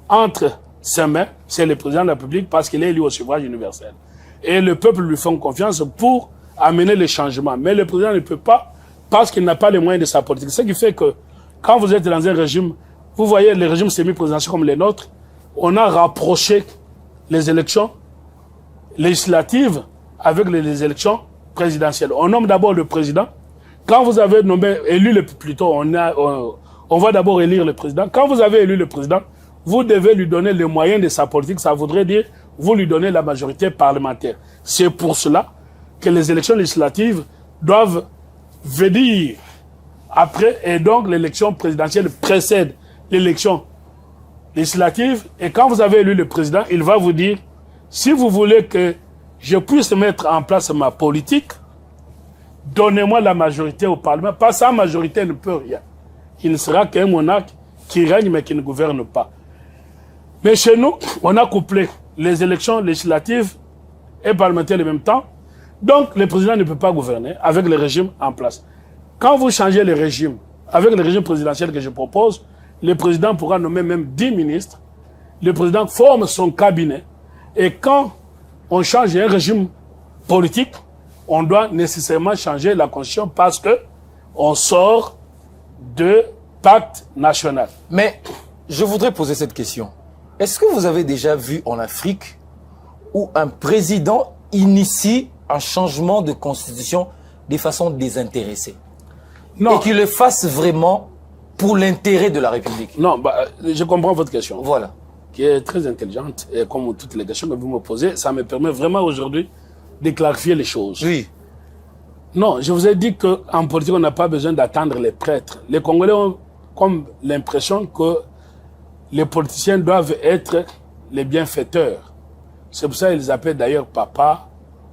Speaker 2: entre ses mains, c'est le président de la République parce qu'il est élu au suffrage universel. Et le peuple lui fait confiance pour amener les changements. Mais le président ne peut pas parce qu'il n'a pas les moyens de sa politique. Ce qui fait que quand vous êtes dans un régime, vous voyez les régimes semi-présidentiels comme les nôtres, on a rapproché les élections législatives avec les élections présidentielles. On nomme d'abord le président. Quand vous avez élu plutôt, on va d'abord élire le président. Quand vous avez élu le président, vous devez lui donner les moyens de sa politique. Ça voudrait dire, vous lui donnez la majorité parlementaire. C'est pour cela que les élections législatives doivent venir après, et donc l'élection présidentielle précède l'élection législative. Et quand vous avez élu le président, il va vous dire, si vous voulez que je puisse mettre en place ma politique, donnez-moi la majorité au Parlement. Pas sa majorité ne peut rien. Il ne sera qu'un monarque qui règne mais qui ne gouverne pas. Mais chez nous, on a couplé les élections législatives et parlementaires en même temps. Donc, le président ne peut pas gouverner avec le régime en place. Quand vous changez le régime, avec le régime présidentiel que je propose, le président pourra nommer même 10 ministres. Le président forme son cabinet. Et quand on change un régime politique, on doit nécessairement changer la constitution parce que on sort de pacte national.
Speaker 1: Mais je voudrais poser cette question. Est-ce que vous avez déjà vu en Afrique où un président initie un changement de constitution de façon désintéressée?
Speaker 2: Non.
Speaker 1: Et qu'il le fasse vraiment pour l'intérêt de la République?
Speaker 2: Non, je comprends votre question.
Speaker 1: Voilà.
Speaker 2: Qui est très intelligente. Et comme toutes les questions que vous me posez, ça me permet vraiment aujourd'hui de clarifier les choses.
Speaker 1: Oui.
Speaker 2: Non, je vous ai dit qu'en politique, on n'a pas besoin d'attendre les prêtres. Les Congolais ont comme l'impression que les politiciens doivent être les bienfaiteurs. C'est pour ça qu'ils appellent d'ailleurs papa,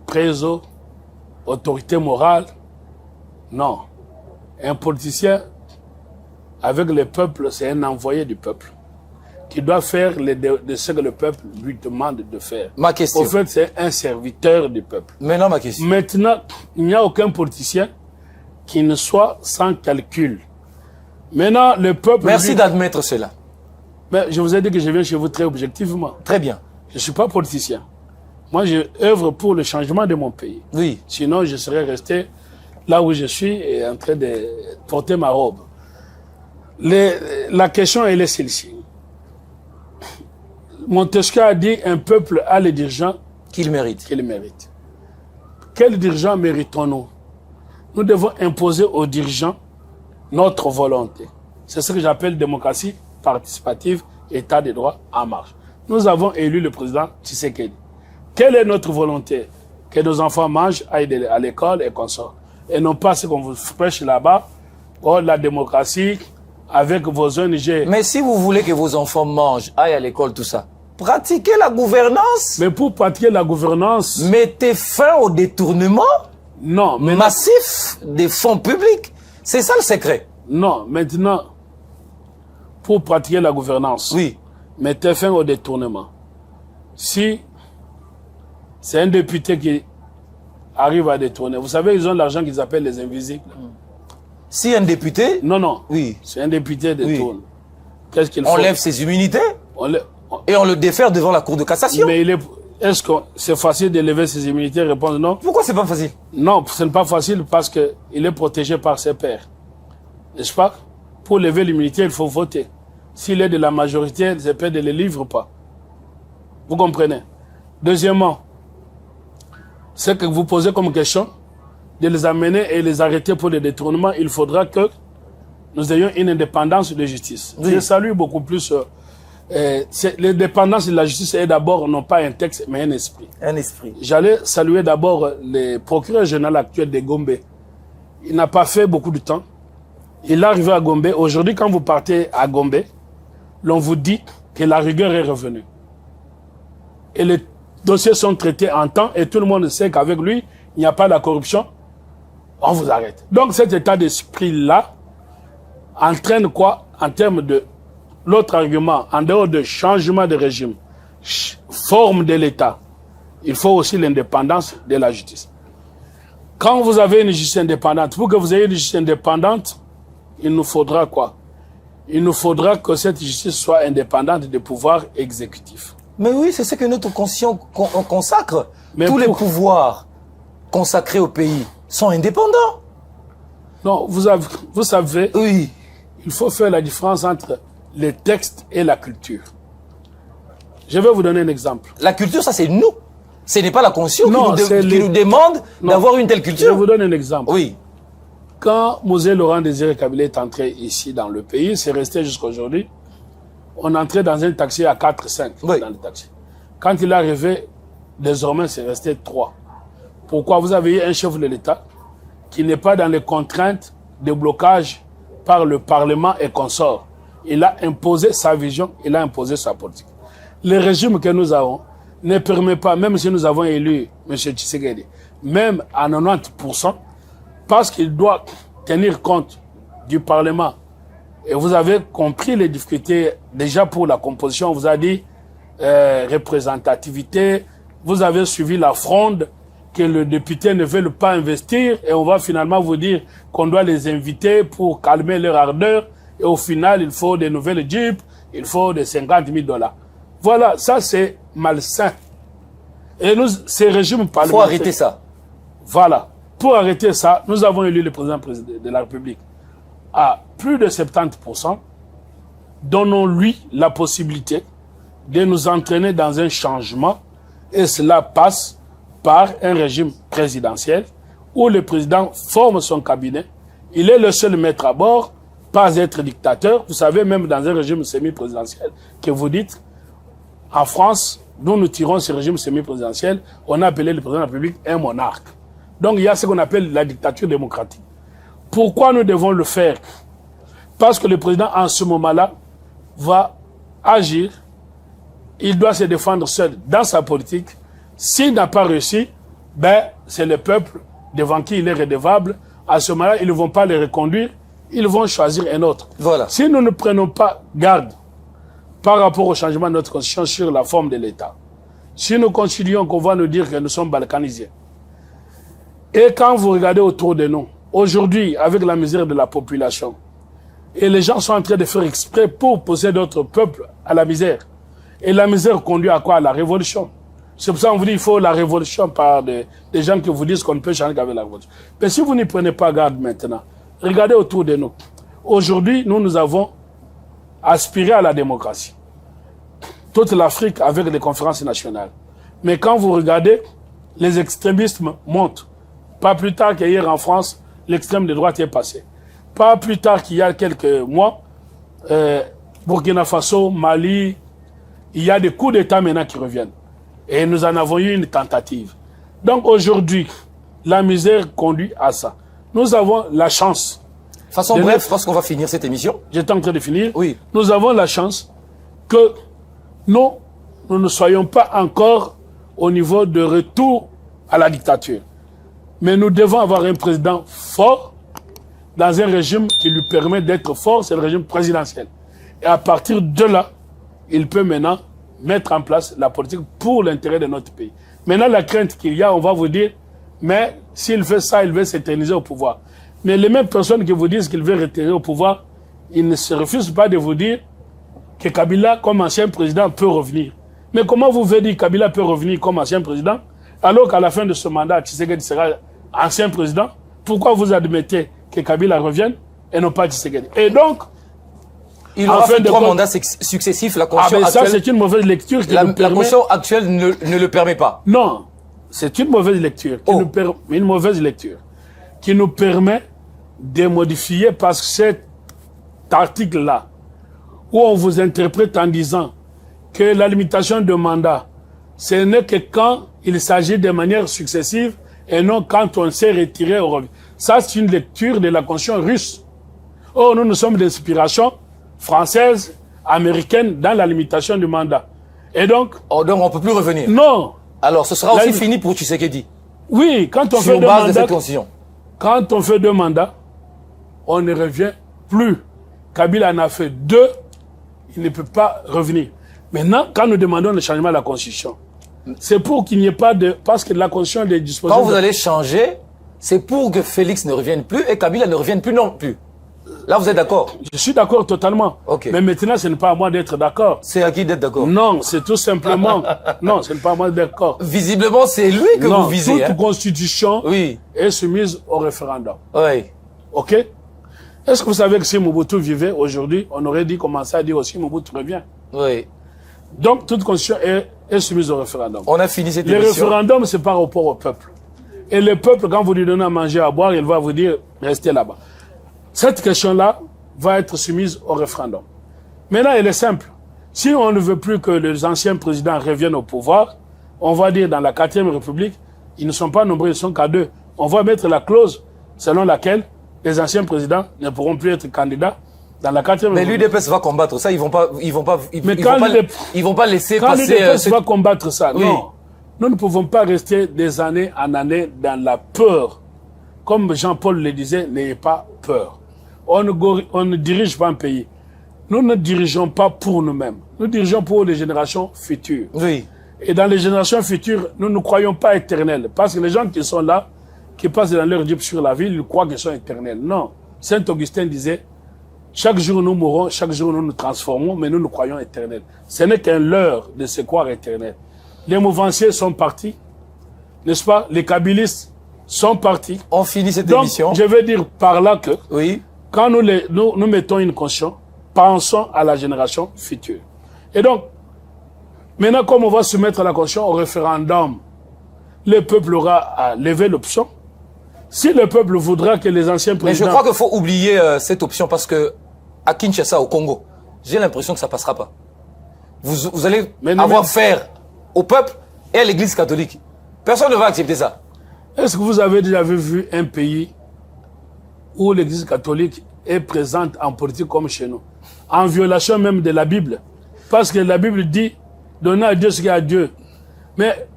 Speaker 2: préso, autorité morale. Non. Un politicien, avec le peuple, c'est un envoyé du peuple qui doit faire de ce que le peuple lui demande de faire.
Speaker 1: Ma question.
Speaker 2: Au fait, c'est un serviteur du peuple.
Speaker 1: Maintenant, ma question.
Speaker 2: Maintenant, il n'y a aucun politicien qui ne soit sans calcul. Maintenant, le peuple...
Speaker 1: Merci d'admettre cela.
Speaker 2: Mais je vous ai dit que je viens chez vous très objectivement.
Speaker 1: Très bien.
Speaker 2: Je ne suis pas politicien. Moi, je œuvre pour le changement de mon pays.
Speaker 1: Oui.
Speaker 2: Sinon, je serais resté là où je suis et en train de porter ma robe. La question, elle est celle-ci. Montesquieu a dit un peuple a les dirigeants
Speaker 1: qu'il mérite.
Speaker 2: Quels dirigeants méritons-nous? Nous devons imposer aux dirigeants notre volonté. C'est ce que j'appelle démocratie participative, état de droit en marche. Nous avons élu le président Tshisekedi. Quelle est notre volonté? Que nos enfants mangent, aillent à l'école et qu'on sorte. Et non pas ce qu'on vous prêche là-bas, la démocratie avec vos ONG.
Speaker 1: Mais si vous voulez que vos enfants mangent, aillent à l'école, tout ça, pratiquez la gouvernance.
Speaker 2: Mais pour pratiquer la gouvernance...
Speaker 1: Mettez fin au détournement massif des fonds publics. C'est ça le secret.
Speaker 2: Non, maintenant, pour pratiquer la gouvernance,
Speaker 1: oui,
Speaker 2: mettez fin au détournement. Si c'est un député qui arrive à détourner, vous savez, ils ont l'argent qu'ils appellent les invisibles.
Speaker 1: Si un député...
Speaker 2: Non, non.
Speaker 1: Oui.
Speaker 2: C'est un député de
Speaker 1: Oui.
Speaker 2: Toul. Qu'est-ce qu'il faut?
Speaker 1: On lève ses immunités et on le défère devant la Cour de cassation.
Speaker 2: Mais est-ce que c'est facile de lever ses immunités? Réponse non.
Speaker 1: Pourquoi c'est pas facile?
Speaker 2: Non, ce n'est pas facile parce qu'il est protégé par ses pairs. N'est-ce pas? Pour lever l'immunité, il faut voter. S'il est de la majorité, ses pairs ne le livrent pas. Vous comprenez? Deuxièmement, ce que vous posez comme question, de les amener et les arrêter pour le détournement, il faudra que nous ayons une indépendance de justice. Oui. Je salue beaucoup plus... l'indépendance de la justice est d'abord non pas un texte, mais un esprit.
Speaker 1: Un esprit.
Speaker 2: J'allais saluer d'abord le procureur général actuel de Gombe. Il n'a pas fait beaucoup de temps. Il est arrivé à Gombe. Aujourd'hui, quand vous partez à Gombe, l'on vous dit que la rigueur est revenue. Et les dossiers sont traités en temps et tout le monde sait qu'avec lui, il n'y a pas de la corruption. On vous arrête. Donc cet état d'esprit-là entraîne quoi en termes de l'autre argument, en dehors de changement de régime, forme de l'État, il faut aussi l'indépendance de la justice. Quand vous avez une justice indépendante, pour que vous ayez une justice indépendante, il nous faudra quoi? Il nous faudra que cette justice soit indépendante des pouvoirs exécutifs.
Speaker 1: Mais oui, c'est ce que notre conscience consacre. Mais tous les pouvoirs consacrés au pays sont indépendants.
Speaker 2: Non, vous savez,
Speaker 1: oui.
Speaker 2: Il faut faire la différence entre les textes et la culture. Je vais vous donner un exemple.
Speaker 1: La culture, ça c'est nous. Ce n'est pas la Constitution qui nous demande d'avoir une telle culture.
Speaker 2: Je vous donne un exemple.
Speaker 1: Oui.
Speaker 2: Quand Mosée Laurent Désiré Kabila est entré ici dans le pays, c'est resté jusqu'à aujourd'hui, on entrait dans un taxi à 4-5
Speaker 1: oui.
Speaker 2: dans le taxi. Quand il est arrivé, désormais c'est resté 3. Pourquoi? Vous avez eu un chef de l'État qui n'est pas dans les contraintes de blocage par le Parlement et consorts. Il a imposé sa vision, il a imposé sa politique. Le régime que nous avons ne permet pas, même si nous avons élu M. Tshisekedi, même à 90%, parce qu'il doit tenir compte du Parlement. Et vous avez compris les difficultés déjà pour la composition. On vous a dit représentativité. Vous avez suivi la fronde que le député ne veut pas investir et on va finalement vous dire qu'on doit les inviter pour calmer leur ardeur et au final il faut des nouvelles jeeps, il faut des 50 000 $. Voilà, ça c'est malsain. Et nous, ces régimes parlementaires...
Speaker 1: Il faut arrêter ça.
Speaker 2: Voilà. Pour arrêter ça, nous avons élu le président de la République à plus de 70%. Donnons-lui la possibilité de nous entraîner dans un changement et cela passe par un régime présidentiel où le président forme son cabinet. Il est le seul maître à bord, pas être dictateur. Vous savez, même dans un régime semi-présidentiel, que vous dites, en France, nous tirons ce régime semi-présidentiel, on a appelé le président de la République un monarque. Donc il y a ce qu'on appelle la dictature démocratique. Pourquoi nous devons le faire? Parce que le président, en ce moment-là, va agir. Il doit se défendre seul dans sa politique. S'il n'a pas réussi, ben, c'est le peuple devant qui il est redevable. À ce moment-là, ils ne vont pas le reconduire. Ils vont choisir un autre.
Speaker 1: Voilà.
Speaker 2: Si nous ne prenons pas garde par rapport au changement de notre constitution sur la forme de l'État, si nous considérons qu'on va nous dire que nous sommes balkanisés, et quand vous regardez autour de nous, aujourd'hui, avec la misère de la population, et les gens sont en train de faire exprès pour pousser d'autres peuples à la misère. Et la misère conduit à quoi? À la révolution. C'est pour ça qu'on vous dit qu'il faut la révolution par des gens qui vous disent qu'on ne peut changer qu'avec la révolution. Mais si vous n'y prenez pas garde maintenant, regardez autour de nous. Aujourd'hui, nous avons aspiré à la démocratie. Toute l'Afrique avec les conférences nationales. Mais quand vous regardez, les extrémistes montent. Pas plus tard qu'hier en France, l'extrême de droite est passé. Pas plus tard qu'il y a quelques mois, Burkina Faso, Mali, il y a des coups d'État maintenant qui reviennent. Et nous en avons eu une tentative. Donc aujourd'hui, la misère conduit à ça. Nous avons la chance.
Speaker 1: Façon bref, parce qu'on va finir cette émission.
Speaker 2: J'étais en train de finir.
Speaker 1: Oui.
Speaker 2: Nous avons la chance que nous ne soyons pas encore au niveau de retour à la dictature. Mais nous devons avoir un président fort dans un régime qui lui permet d'être fort, c'est le régime présidentiel. Et à partir de là, il peut maintenant mettre en place la politique pour l'intérêt de notre pays. Maintenant, la crainte qu'il y a, on va vous dire, mais s'il fait ça, il veut s'éterniser au pouvoir. Mais les mêmes personnes qui vous disent qu'ils veulent retirer au pouvoir, ils ne se refusent pas de vous dire que Kabila, comme ancien président, peut revenir. Mais comment vous voulez dire que Kabila peut revenir comme ancien président, alors qu'à la fin de ce mandat, Tshisekedi sera ancien président? Pourquoi vous admettez que Kabila revienne et non pas Tshisekedi? Et donc,
Speaker 1: il aura fait 3 mandats successifs. La Constitution
Speaker 2: actuelle, ça, c'est une mauvaise lecture.
Speaker 1: La Constitution actuelle ne le permet pas.
Speaker 2: Non, c'est une mauvaise lecture. Une mauvaise lecture qui nous permet de modifier, parce que cet article-là, où on vous interprète en disant que la limitation de mandat, ce n'est que quand il s'agit de manière successive et non quand on s'est retiré au revenu. Ça, c'est une lecture de la Constitution russe. Or, nous sommes d'inspiration française, américaine, dans la limitation du mandat. Et donc...
Speaker 1: Oh, donc on ne peut plus revenir?
Speaker 2: Non.
Speaker 1: Alors, ce sera aussi fini pour Tshisekedi?
Speaker 2: Oui, quand on fait 2 mandats... Quand on fait 2 mandats, on ne revient plus. Kabila en a fait 2, il ne peut pas revenir. Maintenant, quand nous demandons le changement de la Constitution, c'est pour qu'il n'y ait pas de... Parce que la Constitution des dispositions...
Speaker 1: Quand vous allez changer, c'est pour que Félix ne revienne plus et Kabila ne revienne plus non plus. Là, vous êtes d'accord?
Speaker 2: Je suis d'accord totalement.
Speaker 1: Okay.
Speaker 2: Mais maintenant, ce n'est pas à moi d'être d'accord.
Speaker 1: C'est à qui d'être d'accord?
Speaker 2: Non, c'est tout simplement... non, ce n'est pas à moi d'être d'accord.
Speaker 1: Visiblement, c'est lui que vous visez.
Speaker 2: Toute constitution est soumise au référendum.
Speaker 1: Oui.
Speaker 2: OK? Est-ce que vous savez que si Mobutu vivait aujourd'hui, on aurait dit commencer à dire aussi Mobutu revient?
Speaker 1: Oui.
Speaker 2: Donc, toute constitution est soumise au référendum.
Speaker 1: On a fini cette émission.
Speaker 2: Le référendum, c'est par rapport au peuple. Et le peuple, quand vous lui donnez à manger, à boire, il va vous dire, restez là-bas. Cette question-là va être soumise au référendum. Maintenant, elle est simple. Si on ne veut plus que les anciens présidents reviennent au pouvoir, on va dire dans la 4e République, ils ne sont pas nombreux, ils sont qu'à 2. On va mettre la clause selon laquelle les anciens présidents ne pourront plus être candidats dans la 4e République.
Speaker 1: Mais l'UDPS va combattre ça, ils vont pas laisser
Speaker 2: quand
Speaker 1: passer...
Speaker 2: Quand l'UDPS va combattre ça, non. Nous ne pouvons pas rester des années en année dans la peur. Comme Jean-Paul le disait, n'ayez pas peur. On ne dirige pas un pays. Nous ne dirigeons pas pour nous-mêmes. Nous dirigeons pour les générations futures.
Speaker 1: Oui.
Speaker 2: Et dans les générations futures, nous ne croyons pas éternels. Parce que les gens qui sont là, qui passent dans leur jeep sur la ville, ils croient qu'ils sont éternels. Non. Saint-Augustin disait, chaque jour nous mourons, chaque jour nous nous transformons, mais nous nous croyons éternels. Ce n'est qu'un leurre de se croire éternel. Les mouvanciers sont partis, n'est-ce pas? Les kabylistes sont partis.
Speaker 1: On finit cette
Speaker 2: Donc,
Speaker 1: émission.
Speaker 2: Je veux dire par là que,
Speaker 1: oui,
Speaker 2: quand nous mettons une conscience, pensons à la génération future. Et donc, maintenant, comme on va soumettre la conscience au référendum, le peuple aura à lever l'option. Si le peuple voudra que les anciens présidents...
Speaker 1: Mais je crois qu'il faut oublier cette option parce que à Kinshasa, au Congo, j'ai l'impression que ça ne passera pas. Vous allez avoir faire au peuple et à l'église catholique. Personne ne va accepter ça.
Speaker 2: Est-ce que vous avez déjà vu un pays où l'église catholique est présente en politique comme chez nous, en violation même de la Bible? Parce que la Bible dit, donnez à Dieu ce qu'il y a à Dieu. Mais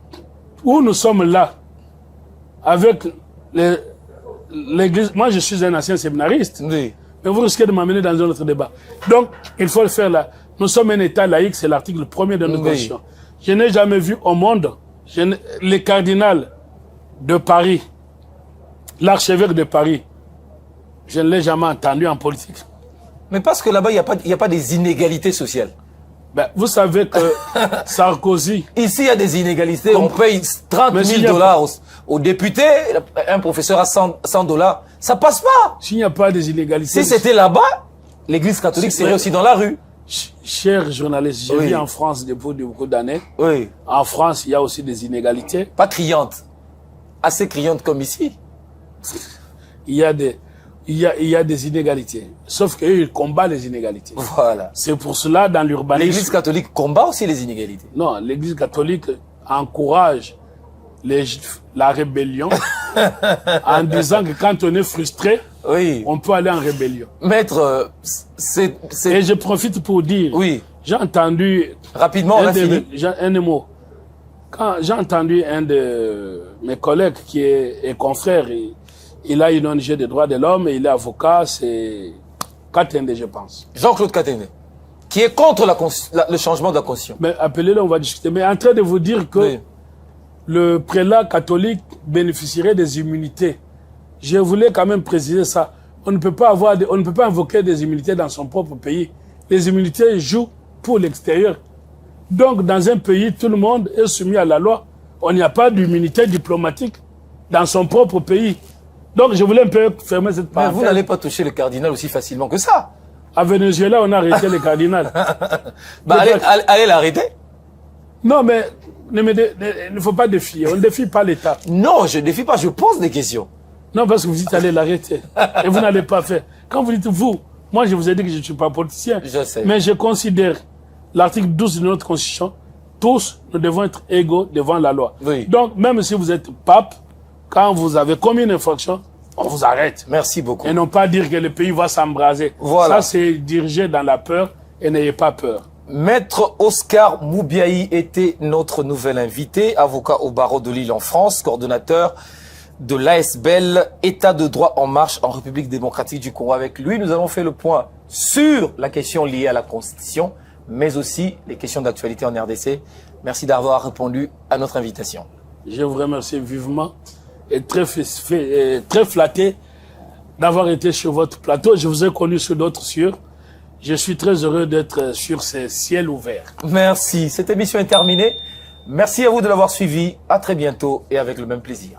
Speaker 2: où nous sommes là, avec l'église, moi je suis un ancien séminariste,
Speaker 1: oui,
Speaker 2: mais vous risquez de m'amener dans un autre débat. Donc, il faut le faire là. Nous sommes un État laïque, c'est l'article 1er de notre Constitution. Je n'ai jamais vu au monde, les cardinaux de Paris, l'archevêque de Paris, je ne l'ai jamais entendu en politique.
Speaker 1: Mais parce que là-bas, il n'y a pas des inégalités sociales.
Speaker 2: Ben, vous savez que Sarkozy...
Speaker 1: Ici, il y a des inégalités. On paye 30 000 $ aux députés, un professeur à 100 $. Ça passe pas.
Speaker 2: S'il n'y a pas des inégalités...
Speaker 1: Si c'était là-bas, l'église catholique serait aussi dans la rue.
Speaker 2: Cher journaliste, j'ai vu en France depuis beaucoup d'années.
Speaker 1: Oui.
Speaker 2: En France, il y a aussi des inégalités.
Speaker 1: Pas criantes. Assez criantes comme ici.
Speaker 2: Il y a des inégalités. Sauf qu'eux, ils combattent les inégalités.
Speaker 1: Voilà.
Speaker 2: C'est pour cela, dans l'urbanisme...
Speaker 1: L'église catholique combat aussi les inégalités.
Speaker 2: Non, l'église catholique encourage la rébellion en disant que quand on est frustré, on peut aller en rébellion.
Speaker 1: Maître,
Speaker 2: Et je profite pour dire...
Speaker 1: Oui.
Speaker 2: J'ai entendu...
Speaker 1: Rapidement, on a fini.
Speaker 2: Un mot. Quand j'ai entendu un de mes collègues qui est confrère, il a une ONG des droits de l'homme, il est avocat, c'est Katende, je pense.
Speaker 1: Jean-Claude Katende, qui est contre le changement de la Constitution.
Speaker 2: Mais appelez-le, on va discuter. Mais en train de vous dire que le prélat catholique bénéficierait des immunités Je voulais quand même préciser ça. On ne peut pas on ne peut pas invoquer des immunités dans son propre pays. Les immunités jouent pour l'extérieur. Donc, dans un pays, tout le monde est soumis à la loi. On n'y a pas d'immunité diplomatique dans son propre pays. Donc, je voulais un peu fermer cette parenthèse.
Speaker 1: Mais vous n'allez pas toucher le cardinal aussi facilement que ça.
Speaker 2: À Venezuela, on a arrêté le cardinal.
Speaker 1: Allez l'arrêter.
Speaker 2: Non, mais il ne faut pas défier. On ne défie pas l'État.
Speaker 1: Non, je ne défie pas, je pose des questions.
Speaker 2: Non, parce que vous dites allez l'arrêter. Et vous n'allez pas faire. Quand vous dites vous, moi je vous ai dit que je ne suis pas politicien.
Speaker 1: Je sais.
Speaker 2: Mais je considère l'article 12 de notre Constitution, tous nous devons être égaux devant la loi.
Speaker 1: Oui.
Speaker 2: Donc, même si vous êtes pape, quand vous avez commis une infraction, on vous arrête.
Speaker 1: Merci beaucoup.
Speaker 2: Et non pas dire que le pays va s'embraser.
Speaker 1: Voilà.
Speaker 2: Ça, c'est diriger dans la peur et n'ayez pas peur.
Speaker 1: Maître Oscar Moubiaï était notre nouvel invité, avocat au barreau de Lille en France, coordonnateur de l'ASBEL, État de droit en marche en République démocratique du Congo. Avec lui, nous avons fait le point sur la question liée à la Constitution, mais aussi les questions d'actualité en RDC. Merci d'avoir répondu à notre invitation.
Speaker 2: Je vous remercie vivement et très flatté d'avoir été sur votre plateau. Je vous ai connu sur d'autres cieux. Je suis très heureux d'être sur ces ciels ouverts.
Speaker 1: Merci. Cette émission est terminée. Merci à vous de l'avoir suivi. À très bientôt et avec le même plaisir.